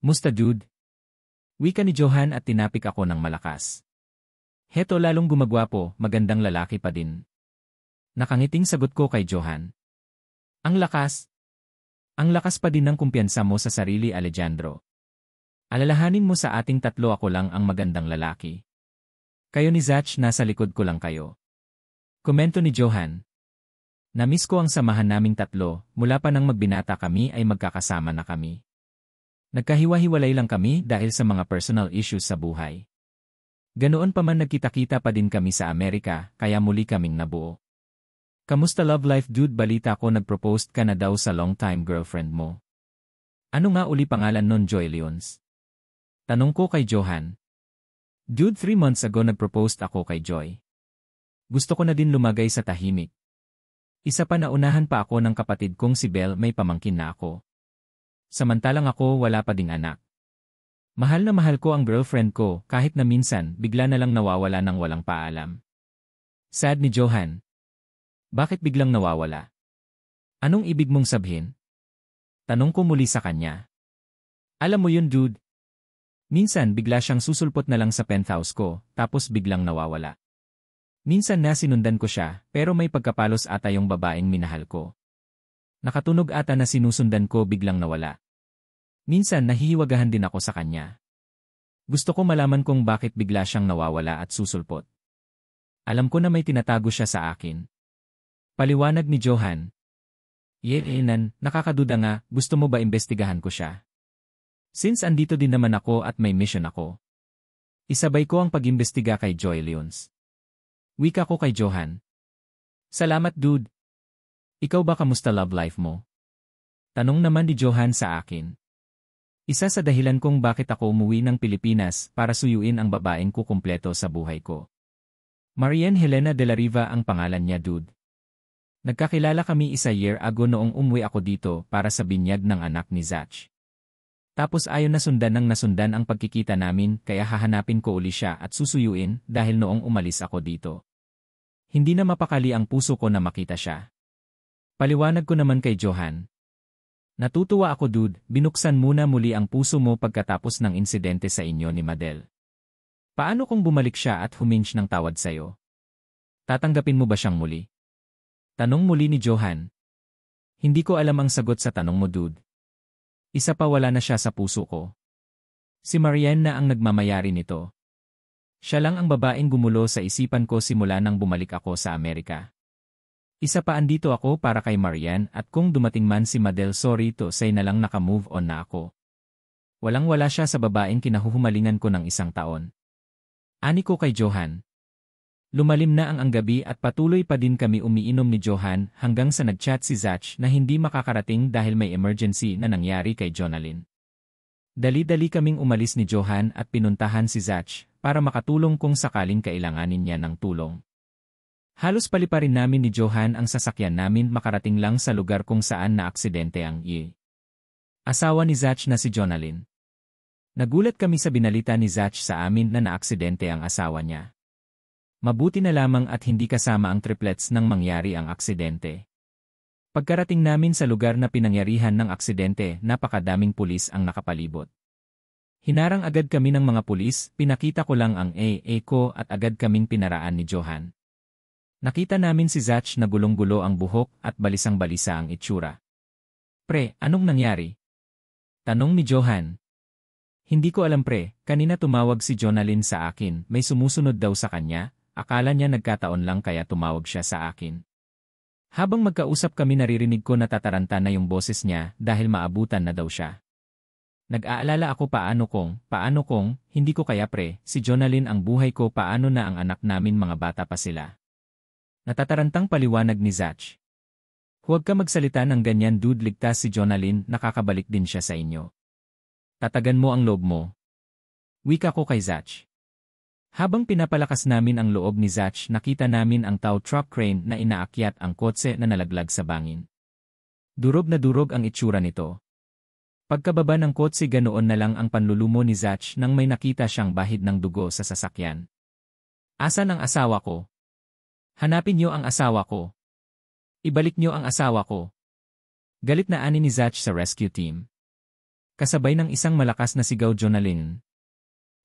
Musta dude? Wika ni Johan at tinapik ako ng malakas. Heto, lalong gumagwapo, magandang lalaki pa din. Nakangiting sagot ko kay Johan. Ang lakas? Ang lakas pa din ng kumpiyansa mo sa sarili, Alejandro. Alalahanin mo sa ating 3 ako lang ang magandang lalaki. Kayo ni Zach, nasa likod ko lang kayo. Komento ni Johan. Namiss ko ang samahan naming 3, mula pa nang magbinata kami ay magkakasama na kami. Nagkahiwa-hiwalay lang kami dahil sa mga personal issues sa buhay. Ganoon pa man, nagkita-kita pa din kami sa Amerika, kaya muli kaming nabuo. Kamusta love life dude? Balita ko nag-propose ka na daw sa long-time girlfriend mo. Ano nga uli pangalan nun? Joy Leons? Tanong ko kay Johan. Dude, 3 months ago nag-propose ako kay Joy. Gusto ko na din lumagay sa tahimik. Isa pa, naunahan pa ako ng kapatid kong si Belle, may pamangkin na ako. Samantalang ako wala pa ding anak. Mahal na mahal ko ang girlfriend ko kahit na minsan bigla na lang nawawala ng walang paalam. Sad ni Johan. Bakit biglang nawawala? Anong ibig mong sabihin? Tanong ko muli sa kanya. Alam mo yun dude? Minsan bigla siyang susulpot na lang sa penthouse ko, tapos biglang nawawala. Minsan na sinundan ko siya, pero may pagkapalos ata yung babaeng minahal ko. Nakatunog ata na sinusundan ko, biglang nawala. Minsan nahihiwagahan din ako sa kanya. Gusto ko malaman kung bakit bigla siyang nawawala at susulpot. Alam ko na may tinatago siya sa akin. Paliwanag ni Johan. Yenan, nakakaduda nga, gusto mo ba imbestigahan ko siya? Since andito din naman ako at may mission ako. Isabay ko ang pag-imbestiga kay Joy Leons. Wika ko kay Johan. Salamat dude. Ikaw ba kamusta love life mo? Tanong naman ni Johan sa akin. Isa sa dahilan kung bakit ako umuwi ng Pilipinas para suyuin ang babaeng ko kumpleto sa buhay ko. Marian Helena de la Riva ang pangalan niya dude. Nagkakilala kami isa year ago noong umuwi ako dito para sa binyag ng anak ni Zach. Tapos ayon nasundan ang pagkikita namin kaya hahanapin ko uli siya at susuyuin dahil noong umalis ako dito. Hindi na mapakali ang puso ko na makita siya. Paliwanag ko naman kay Johan. Natutuwa ako dude, binuksan muna muli ang puso mo pagkatapos ng insidente sa inyo ni Madel. Paano kung bumalik siya at huminge ng tawad sa'yo? Tatanggapin mo ba siyang muli? Tanong muli ni Johan. Hindi ko alam ang sagot sa tanong mo dude. Isa pa wala na siya sa puso ko. Si Marian na ang nagmamayari nito. Siya lang ang babaeng gumulo sa isipan ko simula nang bumalik ako sa Amerika. Isa pa andito ako para kay Marian at kung dumating man si Madel sorry to say na lang naka-move on na ako. Walang-wala siya sa babaeng kinahuhumalingan ko ng 1 taon. Ani ko kay Johan. Lumalim na ang gabi at patuloy pa din kami umiinom ni Johan hanggang sa nagchat si Zach na hindi makakarating dahil may emergency na nangyari kay Jonalyn. Dali-dali kaming umalis ni Johan at pinuntahan si Zach para makatulong kung sakaling kailanganin niya ng tulong. Halos paliparin namin ni Johan ang sasakyan namin makarating lang sa lugar kung saan naaksidente ang asawa ni Zach na si Jonalyn. Nagulat kami sa binalita ni Zach sa amin na naaksidente ang asawa niya. Mabuti na lamang at hindi kasama ang triplets nang mangyari ang aksidente. Pagkarating namin sa lugar na pinangyarihan ng aksidente, napakadaming pulis ang nakapalibot. Hinarang agad kami ng mga pulis, pinakita ko lang ang AA ko at agad kaming pinaraan ni Johan. Nakita namin si Zach na gulong-gulo ang buhok at balisang-balisa ang itsura. Pre, anong nangyari? Tanong ni Johan. Hindi ko alam pre, kanina tumawag si Jonalyn sa akin, may sumusunod daw sa kanya. Akala niya nagkataon lang kaya tumawag siya sa akin. Habang magkausap kami naririnig ko natataranta na yung boses niya dahil maabutan na daw siya. Nag-aalala ako paano kung, hindi ko kaya pre, si Jonalyn ang buhay ko paano na ang anak namin mga bata pa sila. Natatarantang paliwanag ni Zach. Huwag ka magsalita ng ganyan dude ligtas si Jonalyn nakakabalik din siya sa inyo. Tatagan mo ang loob mo. Wika ko kay Zach. Habang pinapalakas namin ang loob ni Zach nakita namin ang tow truck crane na inaakyat ang kotse na nalaglag sa bangin. Durog na durog ang itsura nito. Pagkababa ng kotse ganoon na lang ang panlulumo ni Zach nang may nakita siyang bahid ng dugo sa sasakyan. Asan ang asawa ko? Hanapin niyo ang asawa ko. Ibalik niyo ang asawa ko. Galit na ani ni Zach sa rescue team. Kasabay ng isang malakas na sigaw Jonalyn.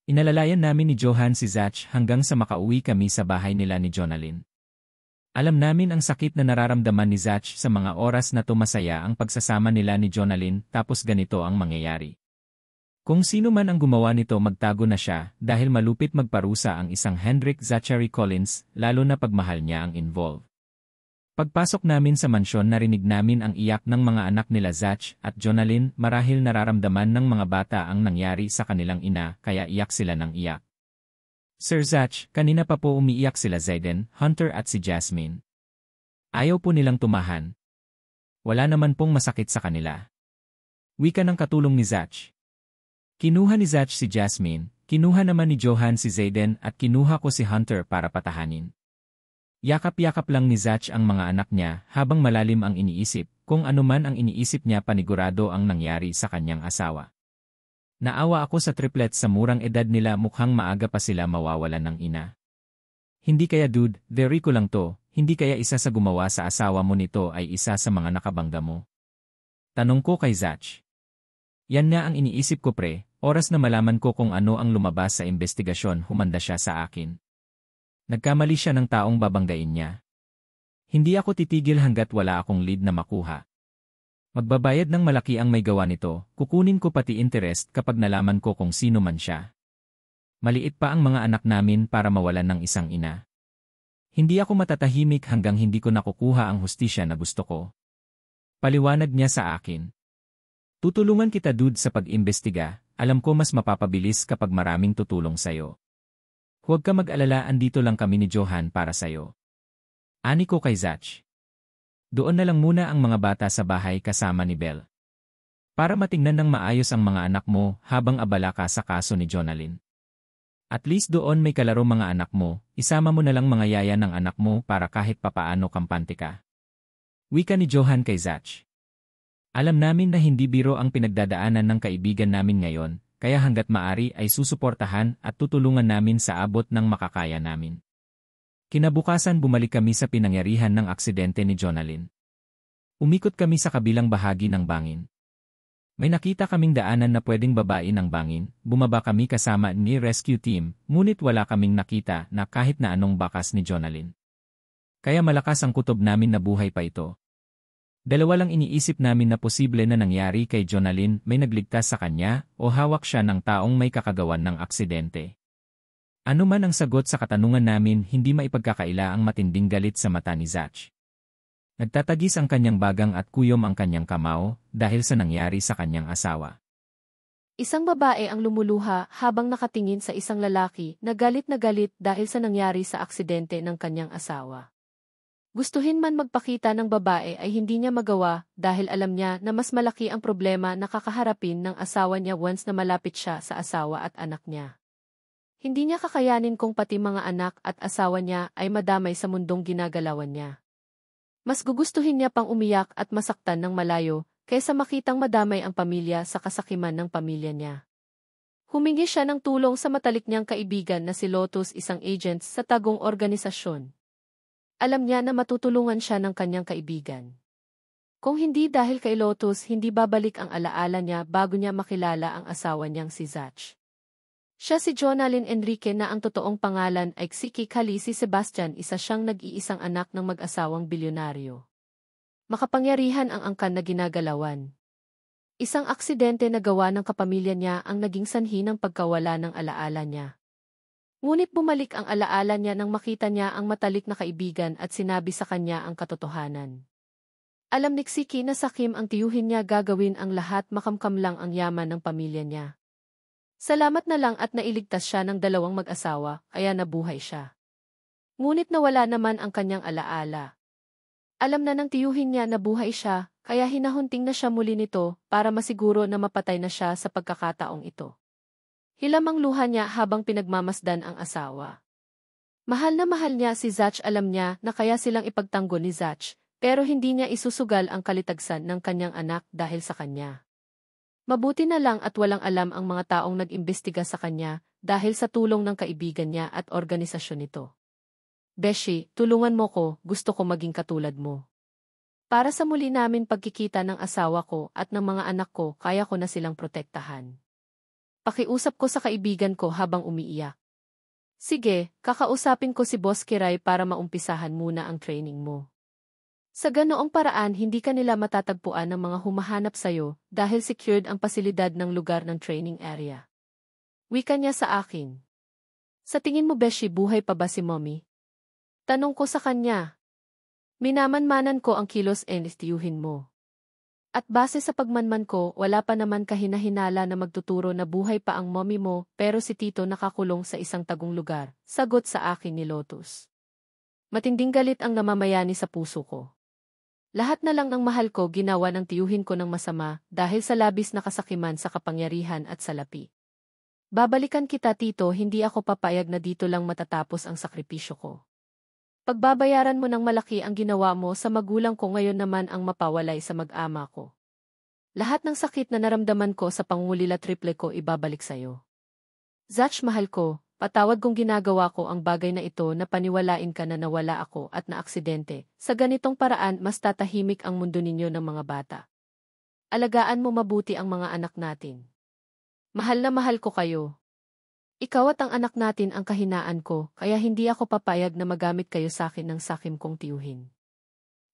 Inalalayan namin ni Johan si Zach hanggang sa makauwi kami sa bahay nila ni Jonalyn. Alam namin ang sakit na nararamdaman ni Zach sa mga oras na tumasaya ang pagsasama nila ni Jonalyn tapos ganito ang mangyayari. Kung sino man ang gumawa nito magtago na siya dahil malupit magparusa ang isang Hendrik Zachary Collins lalo na pagmahal niya ang involved. Pagpasok namin sa mansyon narinig namin ang iyak ng mga anak nila Zach at Jonalyn marahil nararamdaman ng mga bata ang nangyari sa kanilang ina kaya iyak sila ng iyak. Sir Zach, kanina pa po umiiyak sila Zayden, Hunter at si Jasmine. Ayaw po nilang tumahan. Wala naman pong masakit sa kanila. Wika ng katulong ni Zach. Kinuha ni Zach si Jasmine, kinuha naman ni Johan si Zayden at kinuha ko si Hunter para patahanin. Yakap-yakap lang ni Zach ang mga anak niya habang malalim ang iniisip, kung ano man ang iniisip niya panigurado ang nangyari sa kanyang asawa. Naawa ako sa triplets sa murang edad nila mukhang maaga pa sila mawawalan ng ina. Hindi kaya dude, very ko lang to, hindi kaya isa sa gumawa sa asawa mo nito ay isa sa mga nakabangga mo? Tanong ko kay Zach. Yan nga ang iniisip ko pre, oras na malaman ko kung ano ang lumabas sa investigasyon humanda siya sa akin. Nagkamali siya ng taong babanggain niya. Hindi ako titigil hanggat wala akong lead na makuha. Magbabayad ng malaki ang may gawa nito, kukunin ko pati interest kapag nalaman ko kung sino man siya. Maliit pa ang mga anak namin para mawalan ng isang ina. Hindi ako matatahimik hanggang hindi ko nakukuha ang hustisya na gusto ko. Paliwanag niya sa akin. Tutulungan kita dude sa pag-imbestiga, alam ko mas mapapabilis kapag maraming tutulong sayo. Huwag ka mag-alala, andito lang kami ni Johan para sayo. Ani ko kay Zach. Doon na lang muna ang mga bata sa bahay kasama ni Belle. Para matingnan ng maayos ang mga anak mo habang abala ka sa kaso ni Jonalyn. At least doon may kalaro mga anak mo, isama mo na lang mga yaya ng anak mo para kahit papaano kampante ka. Wika ni Johan kay Zach. Alam namin na hindi biro ang pinagdadaanan ng kaibigan namin ngayon, kaya hanggat maari ay susuportahan at tutulungan namin sa abot ng makakaya namin. Kinabukasan bumalik kami sa pinangyarihan ng aksidente ni Jonalyn. Umikot kami sa kabilang bahagi ng bangin. May nakita kaming daanan na pwedeng babain ang bangin, bumaba kami kasama ni rescue team, ngunit wala kaming nakita na kahit na anong bakas ni Jonalyn. Kaya malakas ang kutob namin na buhay pa ito. Dalawa lang iniisip namin na posible na nangyari kay Jonalyn, may nagligtas sa kanya o hawak siya ng taong may kakagawan ng aksidente. Ano man ang sagot sa katanungan namin, hindi maipagkakaila ang matinding galit sa mata ni Zach. Nagtatagis ang kanyang bagang at kuyom ang kanyang kamao dahil sa nangyari sa kanyang asawa.
Isang babae ang lumuluha habang nakatingin sa isang lalaki na galit dahil sa nangyari sa aksidente ng kanyang asawa. Gustuhin man magpakita ng babae ay hindi niya magawa dahil alam niya na mas malaki ang problema na kakaharapin ng asawa niya once na malapit siya sa asawa at anak niya. Hindi niya kakayanin kung pati mga anak at asawa niya ay madamay sa mundong ginagalawan niya. Mas gugustuhin niya pang umiyak at masaktan ng malayo kaysa makitang madamay ang pamilya sa kasakiman ng pamilya niya. Humingi siya ng tulong sa matalik niyang kaibigan na si Lotus, isang agent sa tagong organisasyon. Alam niya na matutulungan siya ng kanyang kaibigan. Kung hindi dahil kay Lotus, hindi babalik ang alaala niya bago niya makilala ang asawa niyang si Zach. Siya si Jonalyn Enrique na ang totoong pangalan ay Xiki Khaleesi Sebastian, isa siyang nag-iisang anak ng mag-asawang bilyonaryo. Makapangyarihan ang angkan na ginagalawan. Isang aksidente na gawa ng kapamilya niya ang naging sanhi ng pagkawala ng alaala niya. Ngunit bumalik ang alaala niya nang makita niya ang matalik na kaibigan at sinabi sa kanya ang katotohanan. Alam ni Xiki na sakim ang tiyuhin niya, gagawin ang lahat makamkam lang ang yaman ng pamilya niya. Salamat na lang at nailigtas siya ng dalawang mag-asawa, kaya nabuhay siya. Ngunit nawala naman ang kanyang alaala. Alam na ng tiyuhin niya na buhay siya, kaya hinahunting na siya muli nito para masiguro na mapatay na siya sa pagkakataong ito. Hilamang luha niya habang pinagmamasdan ang asawa. Mahal na mahal niya si Zach, alam niya na kaya silang ipagtanggol ni Zach, pero hindi niya isusugal ang kalitagsan ng kanyang anak dahil sa kanya. Mabuti na lang at walang alam ang mga taong nag-imbestiga sa kanya dahil sa tulong ng kaibigan niya at organisasyon nito. Beshi, tulungan mo ko, gusto ko maging katulad mo. Para sa muli namin pagkikita ng asawa ko at ng mga anak ko, kaya ko na silang protektahan. Pakiusap ko sa kaibigan ko habang umiiyak. Sige, kakausapin ko si Boss Kiray para maumpisahan muna ang training mo. Sa ganoong paraan hindi ka nila matatagpuan ng mga humahanap sayo dahil secured ang pasilidad ng lugar ng training area. Wika niya sa akin. Sa tingin mo, Beshi, buhay pa ba si Mommy? Tanong ko sa kanya. Minamanmanan ko ang kilos and istiyuhin mo. At base sa pagmanman ko, wala pa naman kahinahinala na magtuturo na buhay pa ang mommy mo, pero si Tito nakakulong sa isang tagong lugar, sagot sa akin ni Lotus. Matinding galit ang namamayani sa puso ko. Lahat na lang ng mahal ko ginawa ng tiyuhin ko ng masama dahil sa labis na kasakiman sa kapangyarihan at salapi. Babalikan kita, Tito, hindi ako papayag na dito lang matatapos ang sakripisyo ko. Pagbabayaran mo ng malaki ang ginawa mo sa magulang ko, ngayon naman ang mapawalay sa mag-ama ko. Lahat ng sakit na naramdaman ko sa pangungulila triple ko ibabalik sa'yo. Zach, mahal ko, patawad kung ginagawa ko ang bagay na ito na paniwalain ka na nawala ako at na aksidente. Sa ganitong paraan mas tatahimik ang mundo ninyo ng mga bata. Alagaan mo mabuti ang mga anak natin. Mahal na mahal ko kayo. Ikaw at ang anak natin ang kahinaan ko, kaya hindi ako papayag na magamit kayo sa akin ng sakim kong tiyuhin.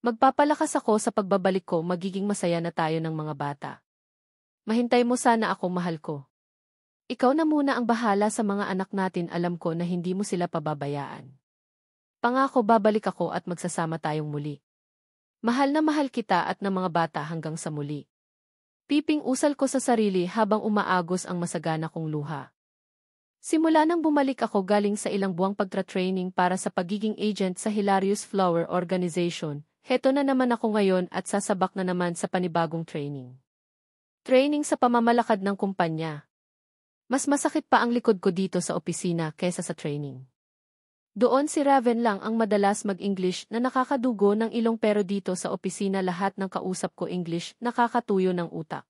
Magpapalakas ako sa pagbabalik ko, magiging masaya na tayo ng mga bata. Mahintay mo sana ako, mahal ko. Ikaw na muna ang bahala sa mga anak natin, alam ko na hindi mo sila pababayaan. Pangako babalik ako at magsasama tayong muli. Mahal na mahal kita at ng mga bata hanggang sa muli. Piping usal ko sa sarili habang umaagos ang masagana kong luha. Simula nang bumalik ako galing sa ilang buwang pagtra-training para sa pagiging agent sa Hilarious Flower Organization, heto na naman ako ngayon at sasabak na naman sa panibagong training. Training sa pamamalakad ng kumpanya. Mas masakit pa ang likod ko dito sa opisina kaysa sa training. Doon si Raven lang ang madalas mag-English na nakakadugo ng ilong pero dito sa opisina lahat ng kausap ko English nakakatuyo ng utak.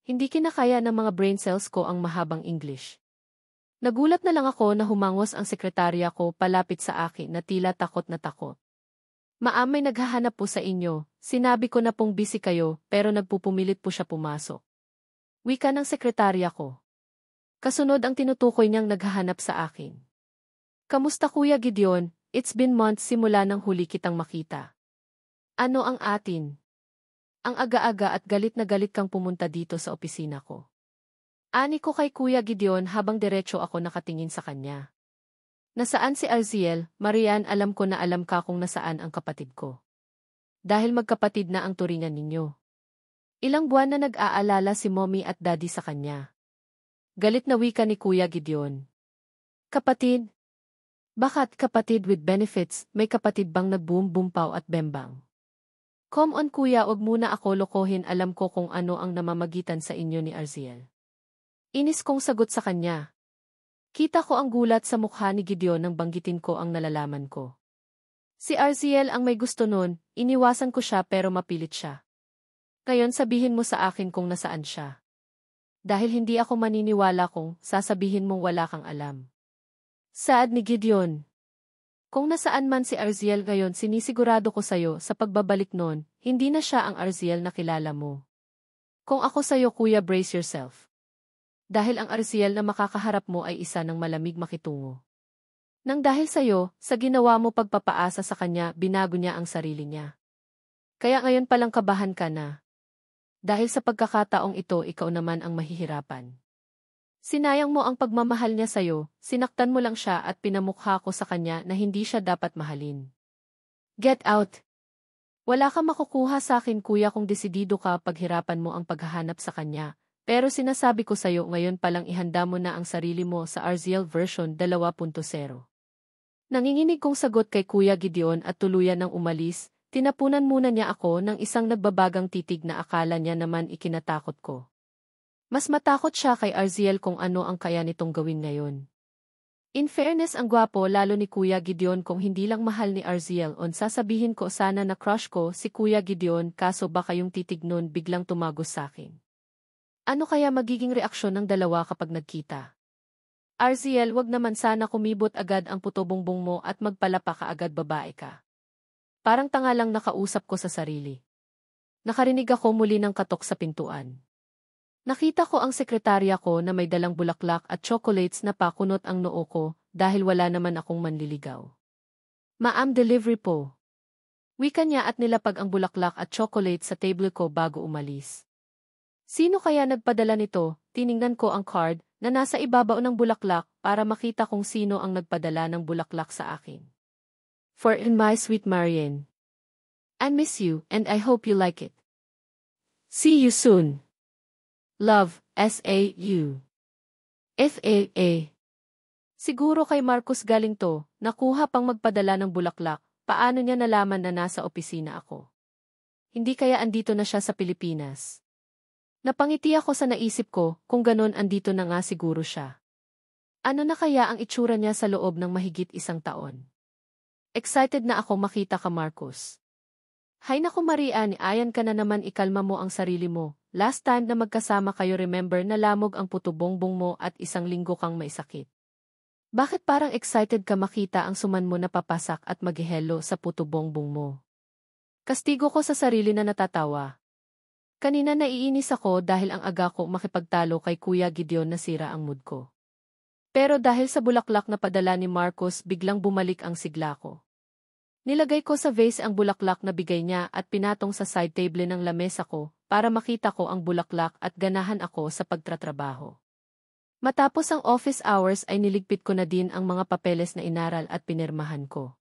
Hindi kinakaya ng mga brain cells ko ang mahabang English. Nagulat na lang ako na humangos ang sekretarya ko palapit sa akin na tila takot na takot. Ma'am, may naghahanap po sa inyo. Sinabi ko na pong busy kayo pero nagpupumilit po siya pumasok. Wika ng sekretarya ko. Kasunod ang tinutukoy niyang naghahanap sa akin. Kamusta Kuya Gideon? It's been months simula nang huli kitang makita. Ano ang atin? Ang aga-aga at galit na galit kang pumunta dito sa opisina ko. Ani ko kay Kuya Gideon habang diretso ako nakatingin sa kanya. Nasaan si Arziel? Marian, alam ko na alam ka kung nasaan ang kapatid ko. Dahil magkapatid na ang turingan ninyo. Ilang buwan na nag-aalala si mommy at daddy sa kanya. Galit na wika ni Kuya Gideon. Kapatid? Bakit kapatid with benefits? May kapatid bang nag-boom-bumpaw at bembang? Come on kuya, wag muna ako lokohin, alam ko kung ano ang namamagitan sa inyo ni Arziel. Inis kong sagot sa kanya. Kita ko ang gulat sa mukha ni Gideon nang banggitin ko ang nalalaman ko. Si Arziel ang may gusto nun, iniwasan ko siya pero mapilit siya. Ngayon sabihin mo sa akin kung nasaan siya. Dahil hindi ako maniniwala kung sasabihin mong wala kang alam. Saad ni Gideon. Kung nasaan man si Arziel ngayon sinisigurado ko sayo sa pagbabalik nun, hindi na siya ang Arziel na kilala mo. Kung ako sayo kuya, brace yourself. Dahil ang Arziel na makakaharap mo ay isa ng malamig makitungo. Nang dahil sayo, sa ginawa mo pagpapaasa sa kanya, binago niya ang sarili niya. Kaya ngayon palang kabahan ka na. Dahil sa pagkakataong ito, ikaw naman ang mahihirapan. Sinayang mo ang pagmamahal niya sayo, sinaktan mo lang siya at pinamukha ko sa kanya na hindi siya dapat mahalin. Get out! Wala ka makukuha sa akin kuya kung desidido ka paghirapan mo ang paghahanap sa kanya. Pero sinasabi ko sayo ngayon palang ihanda mo na ang sarili mo sa Arziel version 2.0. Nanginginig kong sagot kay Kuya Gideon at tuluyan ng umalis, tinapunan muna niya ako ng isang nagbabagang titig na akala niya naman ikinatakot ko. Mas matakot siya kay Arziel kung ano ang kaya nitong gawin ngayon. In fairness ang gwapo lalo ni Kuya Gideon kung hindi lang mahal ni Arziel on sasabihin ko sana na crush ko si Kuya Gideon kaso baka yung titig nun biglang tumagos sa akin. Ano kaya magiging reaksyon ng dalawa kapag nagkita? Arziel, wag naman sana kumibot agad ang puto-bongbong mo at magpalapa ka agad babae ka. Parang tanga lang nakausap ko sa sarili. Nakarinig ako muli ng katok sa pintuan. Nakita ko ang sekretarya ko na may dalang bulaklak at chocolates na pakunot ang noo ko dahil wala naman akong manliligaw. Ma'am, delivery po. Wika niya at nilapag ang bulaklak at chocolate sa table ko bago umalis. Sino kaya nagpadala nito? Tiningnan ko ang card na nasa ibabaw ng bulaklak para makita kung sino ang nagpadala ng bulaklak sa akin. For in my sweet Marian. I miss you and I hope you like it. See you soon. Love, S.A.U. F.A.A. Siguro kay Marcos galing to, nakuha pang magpadala ng bulaklak, paano niya nalaman na nasa opisina ako? Hindi kaya andito na siya sa Pilipinas? Napangiti ako sa naisip ko, kung ganon andito na nga siguro siya. Ano na kaya ang itsura niya sa loob ng mahigit 1 taon? Excited na ako makita ka Marcos. Hay naku Marian, ayan ka na naman, ikalma mo ang sarili mo. Last time na magkasama kayo remember na lamog ang puto-bongbong mo at 1 linggo kang may sakit. Bakit parang excited ka makita ang suman mo na papasak at maghihelo sa puto-bongbong mo? Kastigo ko sa sarili na natatawa. Kanina naiinis ako dahil ang aga ko makipagtalo kay Kuya Gideon nasira ang mood ko. Pero dahil sa bulaklak na padala ni Marcos biglang bumalik ang sigla ko. Nilagay ko sa vase ang bulaklak na bigay niya at pinatong sa side table ng lamesa ko para makita ko ang bulaklak at ganahan ako sa pagtatrabaho. Matapos ang office hours ay niligpit ko na din ang mga papeles na inaral at pinirmahan ko.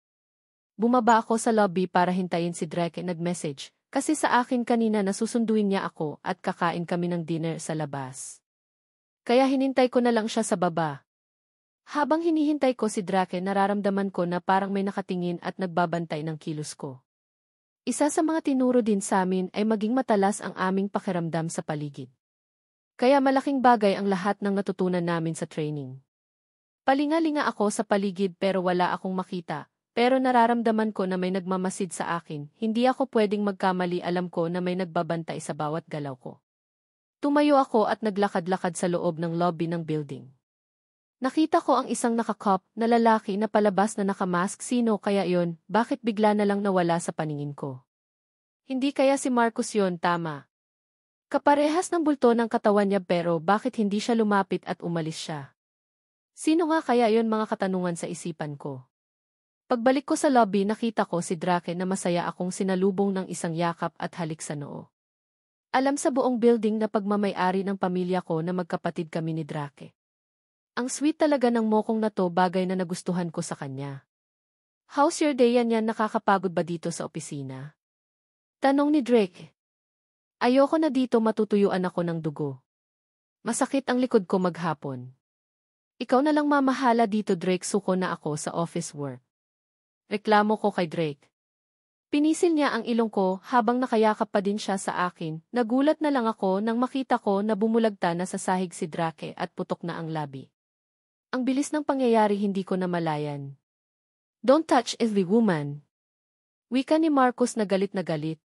Bumaba ako sa lobby para hintayin si Drake nag-message, kasi sa akin kanina na susunduin niya ako at kakain kami ng dinner sa labas. Kaya hinintay ko na lang siya sa baba. Habang hinihintay ko si Drake, nararamdaman ko na parang may nakatingin at nagbabantay ng kilos ko. Isa sa mga tinuro din sa amin ay maging matalas ang aming pakiramdam sa paligid. Kaya malaking bagay ang lahat ng natutunan namin sa training. Palinga-linga ako sa paligid pero wala akong makita, pero nararamdaman ko na may nagmamasid sa akin, hindi ako pwedeng magkamali, alam ko na may nagbabantay sa bawat galaw ko. Tumayo ako at naglakad-lakad sa loob ng lobby ng building. Nakita ko ang isang nakakop na lalaki na palabas na nakamask. Sino kaya yon? Bakit bigla na lang nawala sa paningin ko? Hindi kaya si Marcus yon? Tama. Kaparehas ng bulto ng katawan niya, pero bakit hindi siya lumapit at umalis siya? Sino nga kaya yon? Mga katanungan sa isipan ko. Pagbalik ko sa lobby, nakita ko si Drake na masaya akong sinalubong ng isang yakap at halik sa noo. Alam sa buong building na pagmamay-ari ng pamilya ko na magkapatid kami ni Drake. Ang sweet talaga ng mokong na to, bagay na nagustuhan ko sa kanya. How's your day? Yan, nakakapagod ba dito sa opisina? Tanong ni Drake. Ayoko na dito, matutuyuan ako ng dugo. Masakit ang likod ko maghapon. Ikaw na lang mamahala dito, Drake. Suko na ako sa office work. Reklamo ko kay Drake. Pinisil niya ang ilong ko habang nakayakap pa din siya sa akin. Nagulat na lang ako nang makita ko na bumulagta na sa sahig si Drake at putok na ang labi. Ang bilis ng pangyayari, hindi ko na malayan. Don't touch every woman. Wika ni Marcus na galit na galit.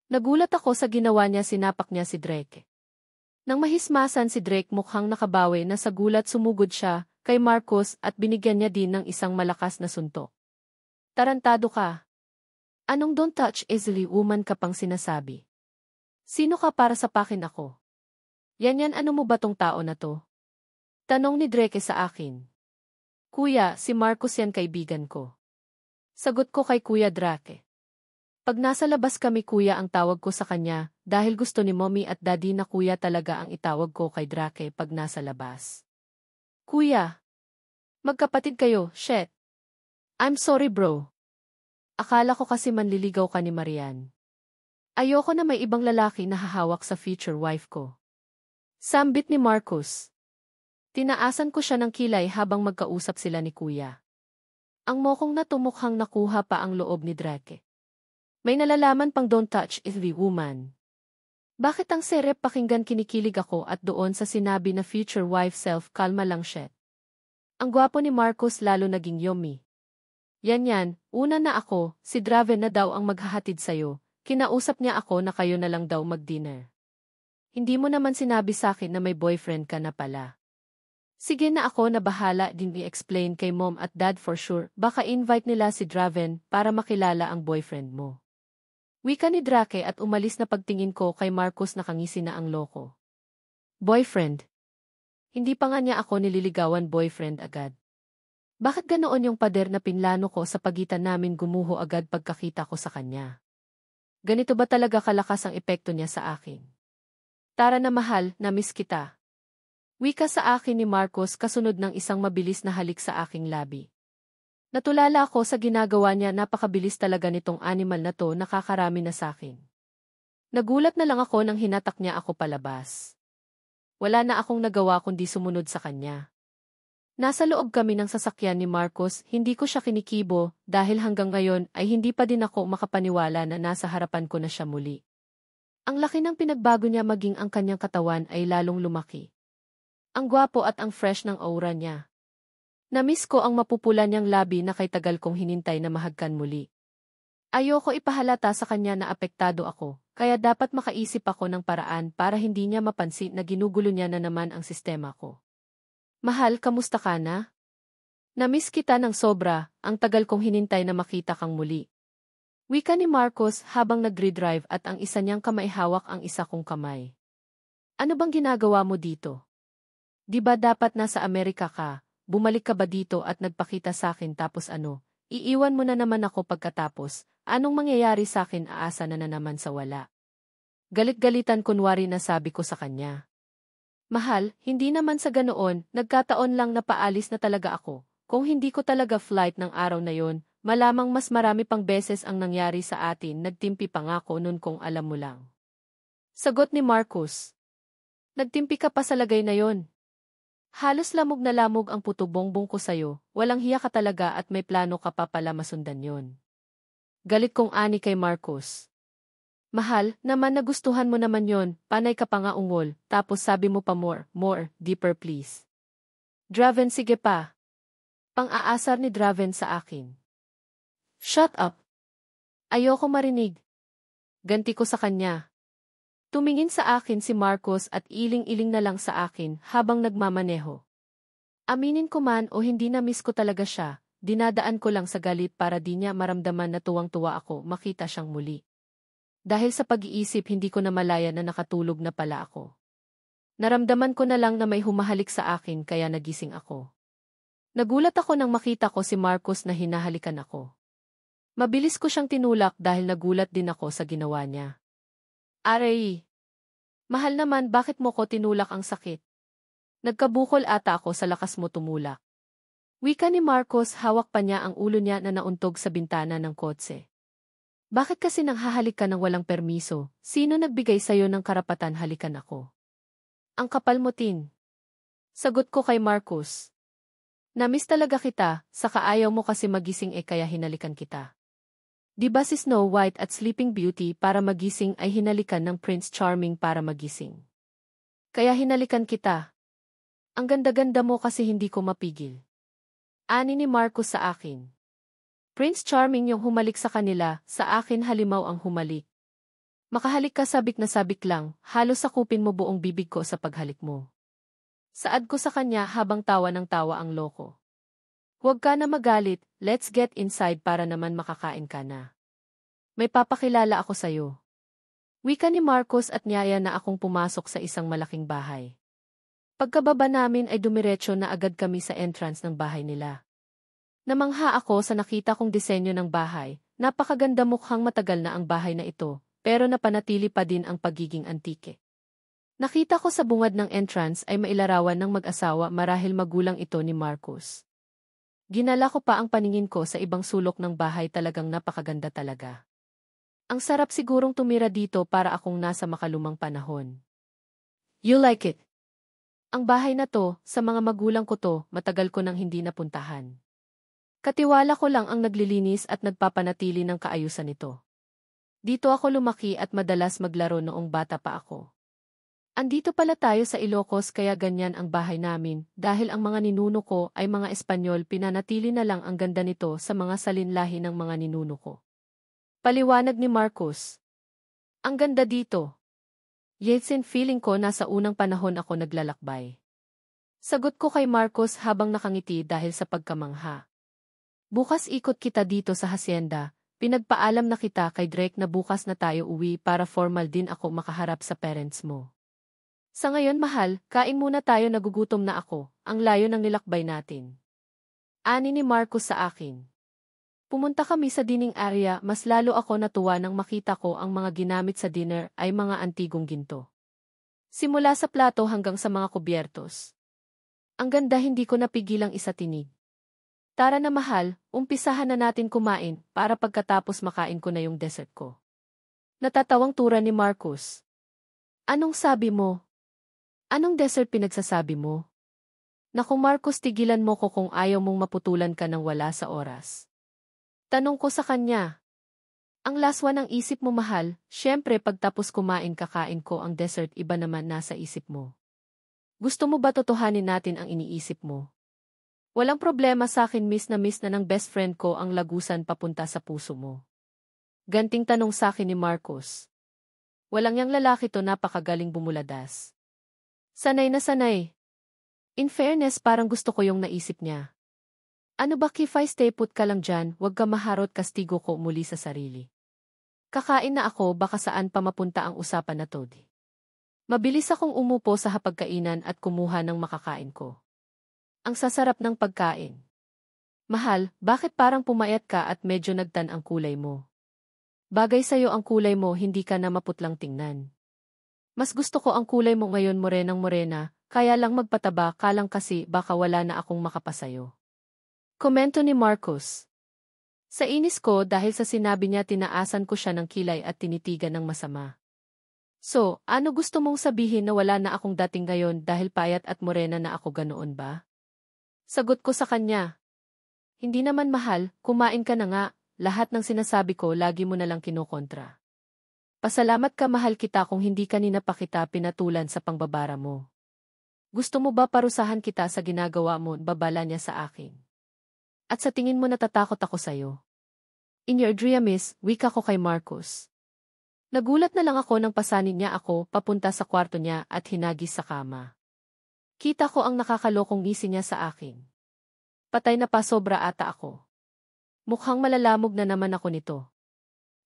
Nagulat ako sa ginawa niya, sinapak niya si Drake. Nang mahismasan si Drake, mukhang nakabawi na sa gulat, sumugod siya kay Marcus at binigyan niya din ng isang malakas na suntok. Tarantado ka. Anong don't touch easily woman ka pang sinasabi? Sino ka para sapakin ako? Yan, ano mo ba tong tao na to? Tanong ni Drake sa akin. Kuya, si Marcus yan, kaibigan ko. Sagot ko kay Kuya Drake. Pag nasa labas kami, kuya ang tawag ko sa kanya, dahil gusto ni mommy at daddy na kuya talaga ang itawag ko kay Drake pag nasa labas. Kuya. Magkapatid kayo, shit. I'm sorry bro. Akala ko kasi manliligaw ka ni Marian. Ayoko na may ibang lalaki na hahawak sa future wife ko. Sambit ni Marcus. Tinaasan ko siya ng kilay habang magkausap sila ni kuya. Ang mokong na tumukhang nakuha pa ang loob ni Drake. May nalalaman pang don't touch every woman. Bakit ang serep? Pakinggan, kinikilig ako at doon sa sinabi na future wife self, kalma lang shit. Ang gwapo ni Marcus lalo naging yummy. Yan, una na ako, si Draven na daw ang maghahatid sayo, kinausap niya ako na kayo na lang daw mag-dinner. Hindi mo naman sinabi sa akin na may boyfriend ka na pala. Sige na, ako na bahala din i-explain kay mom at dad for sure, baka invite nila si Draven para makilala ang boyfriend mo. Wika ni Drake at umalis na. Pagtingin ko kay Marcus, nakangisi na ang loko. Boyfriend? Hindi pa nga niya ako nililigawan, boyfriend agad. Bakit ganoon yung pader na pinlano ko sa pagitan namin? Gumuho agad pagkakita ko sa kanya. Ganito ba talaga kalakas ang epekto niya sa akin? Tara na mahal, na-miss kita. Wika sa akin ni Marcus kasunod ng isang mabilis na halik sa aking labi. Natulala ako sa ginagawa niya, napakabilis talaga nitong animal na to, nakakarami na sa akin. Nagulat na lang ako nang hinatak niya ako palabas. Wala na akong nagawa kundi sumunod sa kanya. Nasa loob kami ng sasakyan ni Marcus, hindi ko siya kinikibo dahil hanggang ngayon ay hindi pa din ako makapaniwala na nasa harapan ko na siya muli. Ang laki ng pinagbago niya, maging ang kanyang katawan ay lalong lumaki. Ang gwapo at ang fresh ng aura niya. Namiss ko ang mapupula niyang labi na kay tagal kong hinintay na mahagkan muli. Ayoko ipahalata sa kanya na apektado ako, kaya dapat makaisip ako ng paraan para hindi niya mapansin na ginugulo niya na naman ang sistema ko. Mahal, kamusta ka na? Namiss kita ng sobra, ang tagal kong hinintay na makita kang muli. Wika ni Marcus habang nagre-drive at ang isa niyang kamay hawak ang isa kong kamay. Ano bang ginagawa mo dito? Di ba dapat nasa Amerika ka? Bumalik ka ba dito at nagpakita sa akin tapos ano? Iiwan mo na naman ako pagkatapos. Anong mangyayari sa akin? Aasa na naman sa wala. Galit-galitan kunwari na sabi ko sa kanya. Mahal, hindi naman sa ganoon, nagkataon lang na paalis na talaga ako. Kung hindi ko talaga flight ng araw na yon, Malamang mas marami pang beses ang nangyari sa atin, nagtimpi pa nga ako nun kung alam mo lang. Sagot ni Marcus. Nagtimpi ka pa sa lagay na yon. Halos lamog na lamog ang puto bongbong ko sayo, walang hiya ka talaga at may plano ka pa pala masundan yon. Galit kong ani kay Marcus. Mahal, naman nagustuhan mo naman yon, panay ka pa nga ungol, tapos sabi mo pa more, deeper please. Draven sige pa. Pang-aasar ni Draven sa akin. Shut up. Ayoko marinig. Ganti ko sa kanya. Tumingin sa akin si Marcus at iling-iling na lang sa akin habang nagmamaneho. Aminin ko man o hindi na miss ko talaga siya, dinadaan ko lang sa galit para di niya maramdaman na tuwang-tuwa ako makita siyang muli. Dahil sa pag-iisip hindi ko na malaya na nakatulog na pala ako. Naramdaman ko na lang na may humahalik sa akin kaya nagising ako. Nagulat ako nang makita ko si Marcus na hinahalikan ako. Mabilis ko siyang tinulak dahil nagulat din ako sa ginawa niya. Aray! Mahal naman, bakit mo ko tinulak ang sakit? Nagkabukol ata ako sa lakas mo tumulak. Wika ni Marcus, hawak pa niya ang ulo niya na nauntog sa bintana ng kotse. Bakit kasi nang hahalik ka ng walang permiso? Sino nagbigay sa'yo ng karapatan halikan ako? Ang kapal mo tin. Sagot ko kay Marcus. Namiss talaga kita, saka ayaw mo kasi magising kaya hinalikan kita. Di ba si Snow White at Sleeping Beauty para magising ay hinalikan ng Prince Charming para magising? Kaya hinalikan kita. Ang ganda-ganda mo kasi hindi ko mapigil. Ani ni Marcus sa akin. Prince Charming yung humalik sa kanila, sa akin halimaw ang humalik. Makahalik ka sabik na sabik lang, halos sakupin mo buong bibig ko sa paghalik mo. Saad ko sa kanya habang tawa ng tawa ang loko. Huwag ka na magalit, let's get inside para naman makakain ka na. May papakilala ako sa'yo. Wika ni Marcus at niyaya na akong pumasok sa isang malaking bahay. Pagkababa namin ay dumiretso na agad kami sa entrance ng bahay nila. Namangha ako sa nakita kong disenyo ng bahay, napakaganda, mukhang matagal na ang bahay na ito, pero napanatili pa din ang pagiging antike. Nakita ko sa bungad ng entrance ay mailarawan ng mag-asawa, marahil magulang ito ni Marcus. Ginala ko pa ang paningin ko sa ibang sulok ng bahay, talagang napakaganda talaga. Ang sarap sigurong tumira dito para akong nasa makalumang panahon. You like it? Ang bahay na to, sa mga magulang ko to, matagal ko nang hindi napuntahan. Katiwala ko lang ang naglilinis at nagpapanatili ng kaayusan nito. Dito ako lumaki at madalas maglaro noong bata pa ako. Andito pala tayo sa Ilocos kaya ganyan ang bahay namin, dahil ang mga ninuno ko ay mga Espanyol, pinanatili na lang ang ganda nito sa mga salinlahi ng mga ninuno ko. Paliwanag ni Marcus. Ang ganda dito. Yetsin, feeling ko nasa unang panahon ako naglalakbay. Sagot ko kay Marcus habang nakangiti dahil sa pagkamangha. Bukas ikot kita dito sa hacienda, pinagpaalam na kita kay Drake na bukas na tayo uwi para formal din ako makaharap sa parents mo. Sa ngayon mahal, kain muna tayo, nagugutom na ako, ang layo ng nilakbay natin. Ani ni Marcus sa akin. Pumunta kami sa dining area, mas lalo ako natuwa nang makita ko ang mga ginamit sa dinner ay mga antigong ginto. Simula sa plato hanggang sa mga kubyertos. Ang ganda, hindi ko napigilang isatinig. Tara na mahal, umpisahan na natin kumain para pagkatapos makain ko na yung dessert ko. Natatawang tura ni Marcus. Anong sabi mo? Anong dessert pinagsasabi mo? Naku Marcus, tigilan mo ko kung ayaw mong maputulan ka ng wala sa oras. Tanong ko sa kanya. Ang laswa ng isip mo mahal, syempre pagtapos kumain kakain ko ang dessert, iba naman nasa isip mo. Gusto mo ba totohanin natin ang iniisip mo? Walang problema sa akin, miss na ng best friend ko ang lagusan papunta sa puso mo. Ganting tanong sa akin ni Marcus. Walang yang lalaki to, napakagaling bumuladas. Sanay na sanay. In fairness, parang gusto ko yung naisip niya. Ano ba Kifay, stay put ka lang dyan, wag ka maharot, kastigo ko muli sa sarili. Kakain na ako, baka saan pa mapunta ang usapan na to. Mabilis akong umupo sa hapagkainan at kumuha ng makakain ko. Ang sasarap ng pagkain. Mahal, bakit parang pumayat ka at medyo nagtan ang kulay mo? Bagay sa'yo ang kulay mo, hindi ka na maputlang tingnan. Mas gusto ko ang kulay mo ngayon, morenang morena, kaya lang magpataba ka lang kasi baka wala na akong makapasayo. Komento ni Marcus. Sa inis ko dahil sa sinabi niya tinaasan ko siya ng kilay at tinitigan ng masama. So, ano gusto mong sabihin na wala na akong dating ngayon dahil payat at morena na ako ganoon ba? Sagot ko sa kanya. Hindi naman mahal, kumain ka na nga, lahat ng sinasabi ko lagi mo na lang kinokontra. Pasalamat ka mahal kita kung hindi kanina pa kita pinatulan sa pangbabara mo. Gusto mo ba parusahan kita sa ginagawa mo, babala niya sa akin. At sa tingin mo natatakot ako sa'yo. In your dreams, wika ko kay Marcos. Nagulat na lang ako nang pasanin niya ako papunta sa kwarto niya at hinagis sa kama. Kita ko ang nakakalokong ngisi niya sa akin. Patay na pa sobra ata ako. Mukhang malalamog na naman ako nito.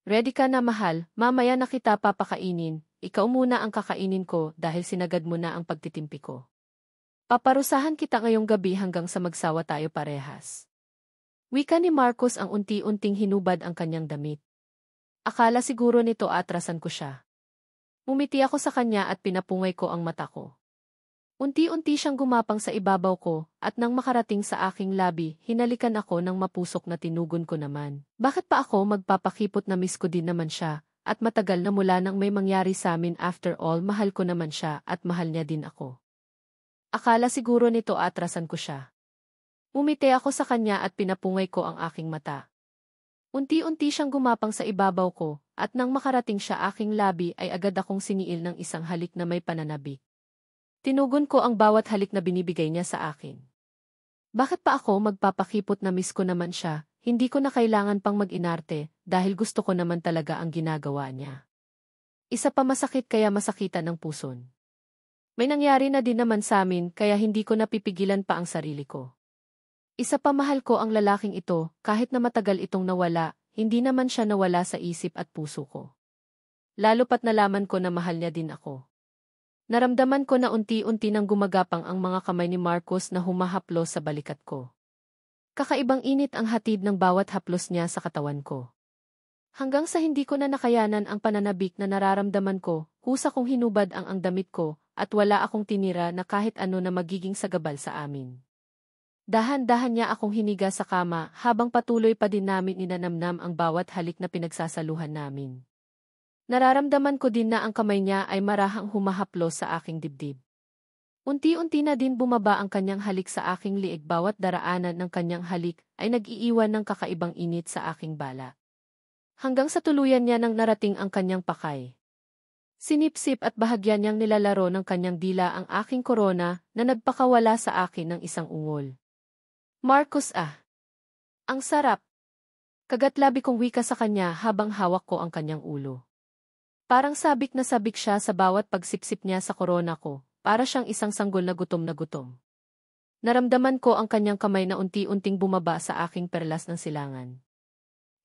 Ready ka na mahal, mamaya na kita papakainin, ikaw muna ang kakainin ko dahil sinagad mo na ang pagtitimpi ko. Paparusahan kita ngayong gabi hanggang sa magsawa tayo parehas. Wika ni Marcos ang unti-unting hinubad ang kanyang damit. Akala siguro nito atrasan ko siya. Umiti ako sa kanya at pinapungay ko ang mata ko. Unti-unti siyang gumapang sa ibabaw ko at nang makarating sa aking labi, hinalikan ako ng mapusok na tinugon ko naman. Bakit pa ako magpapakipot na miss ko din naman siya at matagal na mula nang may mangyari sa amin after all mahal ko naman siya at mahal niya din ako. Akala siguro nito atrasan ko siya. Umiti ako sa kanya at pinapungay ko ang aking mata. Unti-unti siyang gumapang sa ibabaw ko at nang makarating siya aking labi ay agad akong siniil ng isang halik na may pananabik. Tinugon ko ang bawat halik na binibigay niya sa akin. Bakit pa ako magpapakipot na miss ko naman siya, hindi ko na kailangan pang mag-inarte dahil gusto ko naman talaga ang ginagawa niya. Isa pa masakit kaya masakitan ng puson. May nangyari na din naman sa amin kaya hindi ko napipigilan pa ang sarili ko. Isa pa mahal ko ang lalaking ito, kahit na matagal itong nawala, hindi naman siya nawala sa isip at puso ko. Lalo pat nalaman ko na mahal niya din ako. Naramdaman ko na unti-unti nang gumagapang ang mga kamay ni Marcos na humahaplos sa balikat ko. Kakaibang init ang hatid ng bawat haplos niya sa katawan ko. Hanggang sa hindi ko na nakayanan ang pananabik na nararamdaman ko, kusa kong hinubad ang damit ko, at wala akong tinira na kahit ano na magiging sagabal sa amin. Dahan-dahan niya akong hiniga sa kama habang patuloy pa din namin inanamnam ang bawat halik na pinagsasaluhan namin. Nararamdaman ko din na ang kamay niya ay marahang humahaplos sa aking dibdib. Unti-unti na din bumaba ang kanyang halik sa aking liig, bawat daraanan ng kanyang halik ay nag-iiwan ng kakaibang init sa aking bala. Hanggang sa tuluyan niya nang narating ang kanyang pakay. Sinipsip at bahagyan niyang nilalaro ng kanyang dila ang aking korona na nagpakawala sa akin ng isang ungol. Marcos ang sarap. Kagatlabi kong wika sa kanya habang hawak ko ang kanyang ulo. Parang sabik na sabik siya sa bawat pagsipsip niya sa korona ko, para siyang isang sanggol na gutom na gutom. Naramdaman ko ang kanyang kamay na unti-unting bumaba sa aking perlas ng silangan.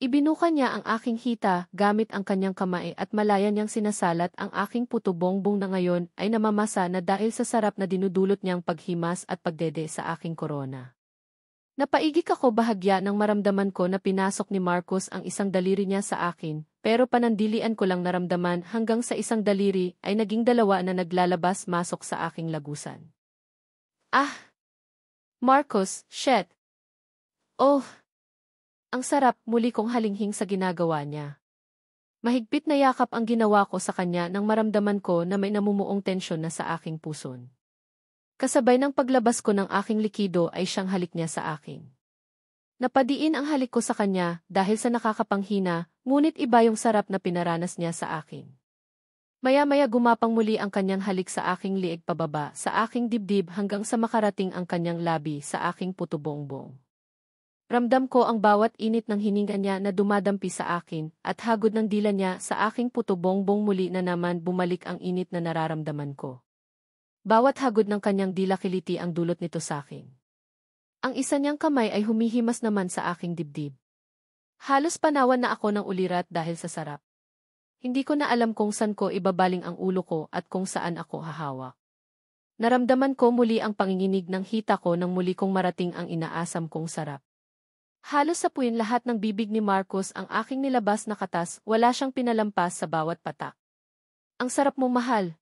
Ibinuka niya ang aking hita gamit ang kanyang kamay at malaya niyang sinasalat ang aking puto bongbong na ngayon ay namamasa na dahil sa sarap na dinudulot niyang paghimas at pagdede sa aking korona. Napaigik ako bahagya nang maramdaman ko na pinasok ni Marcos ang isang daliri niya sa akin, pero panandilian ko lang naramdaman hanggang sa isang daliri ay naging dalawa na naglalabas-masok sa aking lagusan. Marcos, shit! Oh! Ang sarap, muli kong halinghing sa ginagawa niya. Mahigpit na yakap ang ginawa ko sa kanya nang maramdaman ko na may namumuong tensyon na sa aking puson. Kasabay ng paglabas ko ng aking likido ay siyang halik niya sa akin. Napadiin ang halik ko sa kanya dahil sa nakakapanghina, ngunit iba yung sarap na pinaranas niya sa akin. Maya-maya gumapang muli ang kanyang halik sa aking liig pababa sa aking dibdib hanggang sa makarating ang kanyang labi sa aking puto bongbong. Ramdam ko ang bawat init ng hininga niya na dumadampi sa akin at hagod ng dila niya sa aking puto bongbong muli na naman bumalik ang init na nararamdaman ko. Bawat hagod ng kanyang dila kiliti ang dulot nito sa akin. Ang isa niyang kamay ay humihimas naman sa aking dibdib. Halos panawan na ako ng ulirat dahil sa sarap. Hindi ko na alam kung saan ko ibabaling ang ulo ko at kung saan ako hahawak. Naramdaman ko muli ang panginginig ng hita ko nang muli kong marating ang inaasam kong sarap. Halos sapuin lahat ng bibig ni Marcos ang aking nilabas na katas, wala siyang pinalampas sa bawat patak. Ang sarap mo mahal.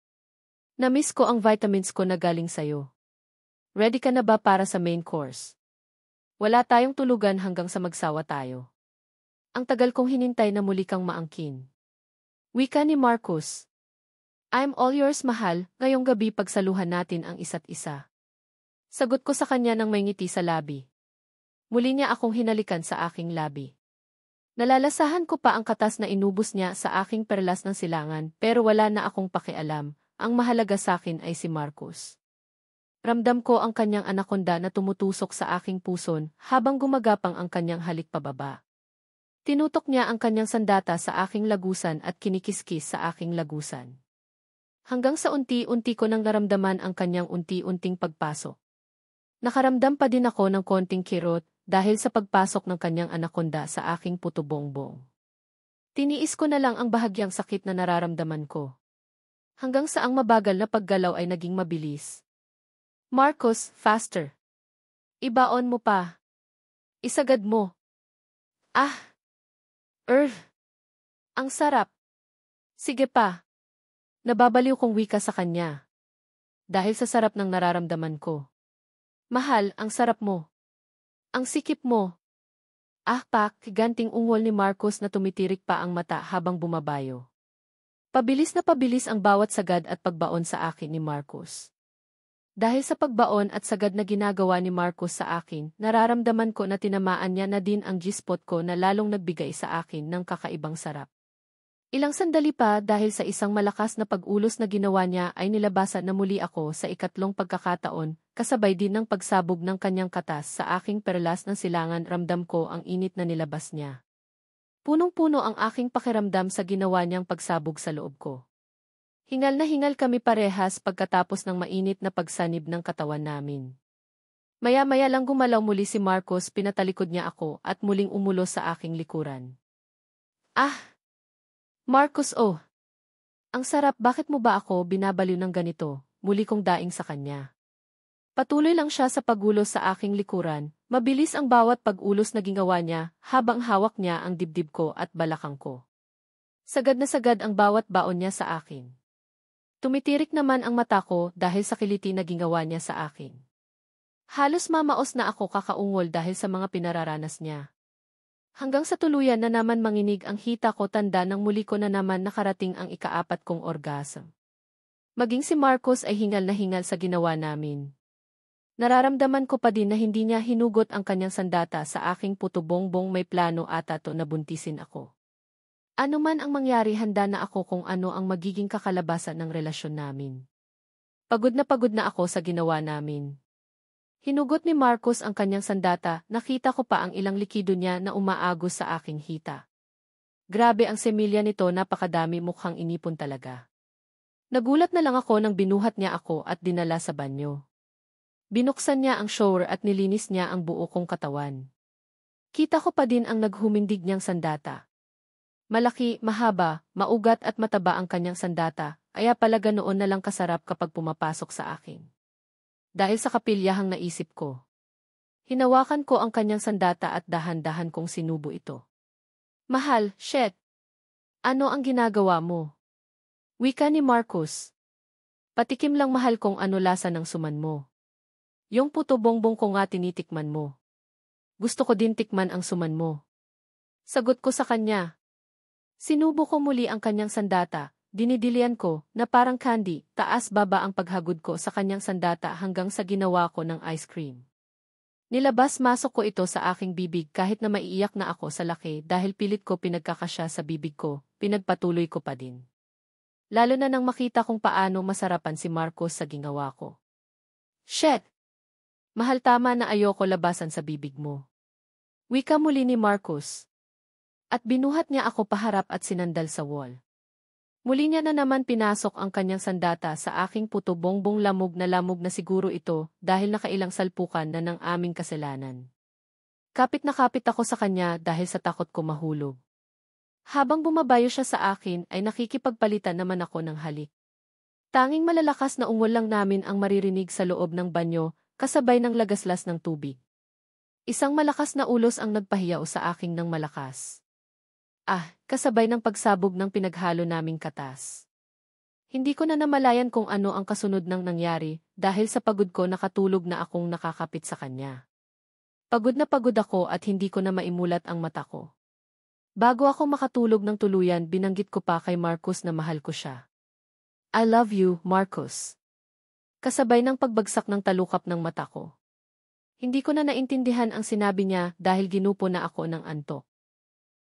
Namiss ko ang vitamins ko na galing sayo. Ready ka na ba para sa main course? Wala tayong tulugan hanggang sa magsawa tayo. Ang tagal kong hinintay na muli kang maangkin. Wika ni Marcus. I'm all yours, mahal, ngayong gabi pagsaluhan natin ang isa't isa. Sagot ko sa kanya nang may ngiti sa labi. Muli niya akong hinalikan sa aking labi. Nalalasahan ko pa ang katas na inubos niya sa aking perlas ng silangan pero wala na akong pakialam, ang mahalaga sa akin ay si Marcus. Ramdam ko ang kanyang anakonda na tumutusok sa aking puson habang gumagapang ang kanyang halik pababa. Tinutok niya ang kanyang sandata sa aking lagusan at kinikiskis sa aking lagusan. Hanggang sa unti-unti ko nang naramdaman ang kanyang unti-unting pagpasok. Nakaramdam pa din ako ng konting kirot dahil sa pagpasok ng kanyang anakonda sa aking puto-bongbong. Tiniis ko na lang ang bahagyang sakit na nararamdaman ko. Hanggang sa ang mabagal na paggalaw ay naging mabilis. Marcus, faster. Ibaon mo pa. Isagad mo. Ah! Ang sarap. Sige pa. Nababaliw kong wika sa kanya. Dahil sa sarap ng nararamdaman ko. Mahal, ang sarap mo. Ang sikip mo. Ah, pak, ganting ungol ni Marcus na tumitirik pa ang mata habang bumabayo. Pabilis na pabilis ang bawat sagad at pagbaon sa akin ni Marcus. Dahil sa pagbaon at sagad na ginagawa ni Marcus sa akin, nararamdaman ko na tinamaan niya na din ang G-spot ko na lalong nagbigay sa akin ng kakaibang sarap. Ilang sandali pa dahil sa isang malakas na pag-ulos na ginawa niya ay nilabasan na muli ako sa ikatlong pagkakataon, kasabay din ng pagsabog ng kanyang katas sa aking perlas ng silangan. Ramdam ko ang init na nilabas niya. Punong-puno ang aking pakiramdam sa ginawa niyang pagsabog sa loob ko. Hingal na hingal kami parehas pagkatapos ng mainit na pagsanib ng katawan namin. Maya-maya lang gumalaw muli si Marcus, pinatalikod niya ako at muling umulo sa aking likuran. Ah! Marcus, oh! Ang sarap, bakit mo ba ako binabaliw ng ganito? Muli kong daing sa kanya. Patuloy lang siya sa pagulos sa aking likuran, mabilis ang bawat pag-ulos na ginawa niya habang hawak niya ang dibdib ko at balakang ko. Sagad na sagad ang bawat baon niya sa akin. Tumitirik naman ang mata ko dahil sa kiliti na ginawa niya sa akin. Halos mamaos na ako kakaungol dahil sa mga pinararanas niya. Hanggang sa tuluyan na naman manginig ang hita ko, tanda nang muli ko na naman nakarating ang ikaapat kong orgasm. Maging si Marcus ay hingal na hingal sa ginawa namin. Nararamdaman ko pa din na hindi niya hinugot ang kanyang sandata sa aking puto-bongbong, may plano ata to na buntisin ako. Ano man ang mangyari, handa na ako kung ano ang magiging kakalabasan ng relasyon namin. Pagod na ako sa ginawa namin. Hinugot ni Marcus ang kanyang sandata, nakita ko pa ang ilang likido niya na umaagos sa aking hita. Grabe ang semilya nito, napakadami, mukhang inipon talaga. Nagulat na lang ako nang binuhat niya ako at dinala sa banyo. Binuksan niya ang shower at nilinis niya ang buo kong katawan. Kita ko pa din ang naghumindig niyang sandata. Malaki, mahaba, maugat at mataba ang kanyang sandata, kaya pala ganoon na lang kasarap kapag pumapasok sa akin. Dahil sa kapilyahang naisip ko. Hinawakan ko ang kanyang sandata at dahan-dahan kong sinubo ito. Mahal, shit! Ano ang ginagawa mo? Wika ni Marcus. Patikim lang, mahal, kung ano lasa ng suman mo. Yung puto-bongbong ko nga tinitikman mo. Gusto ko din tikman ang suman mo. Sagot ko sa kanya. Sinubo ko muli ang kanyang sandata. Dinidilian ko, na parang candy, taas-baba ang paghagod ko sa kanyang sandata hanggang sa ginawa ko ng ice cream. Nilabas-masok ko ito sa aking bibig kahit na maiiyak na ako sa laki dahil pilit ko pinagkakasya sa bibig ko, pinagpatuloy ko pa din. Lalo na nang makita kung paano masarapan si Marcos sa ginawa ko. Shit! Mahal, tama na, ayoko labasan sa bibig mo. Wika muli ni Marcos. At binuhat niya ako paharap at sinandal sa wall. Muli niya na naman pinasok ang kanyang sandata sa aking puto-bongbong, lamog na siguro ito dahil nakailang salpukan na ng aming kasalanan. Kapit na kapit ako sa kanya dahil sa takot ko mahulog. Habang bumabayo siya sa akin ay nakikipagpalitan naman ako ng halik. Tanging malalakas na ungol lang namin ang maririnig sa loob ng banyo kasabay ng lagaslas ng tubig. Isang malakas na ulos ang nagpahiyaw sa aking ng malakas. Kasabay ng pagsabog ng pinaghalo naming katas. Hindi ko na namalayan kung ano ang kasunod ng nangyari dahil sa pagod ko nakatulog na akong nakakapit sa kanya. Pagod na pagod ako at hindi ko na maimulat ang mata ko. Bago ako makatulog ng tuluyan, binanggit ko pa kay Marcus na mahal ko siya. I love you, Marcus. Kasabay ng pagbagsak ng talukap ng mata ko. Hindi ko na naintindihan ang sinabi niya dahil ginupo na ako ng antok.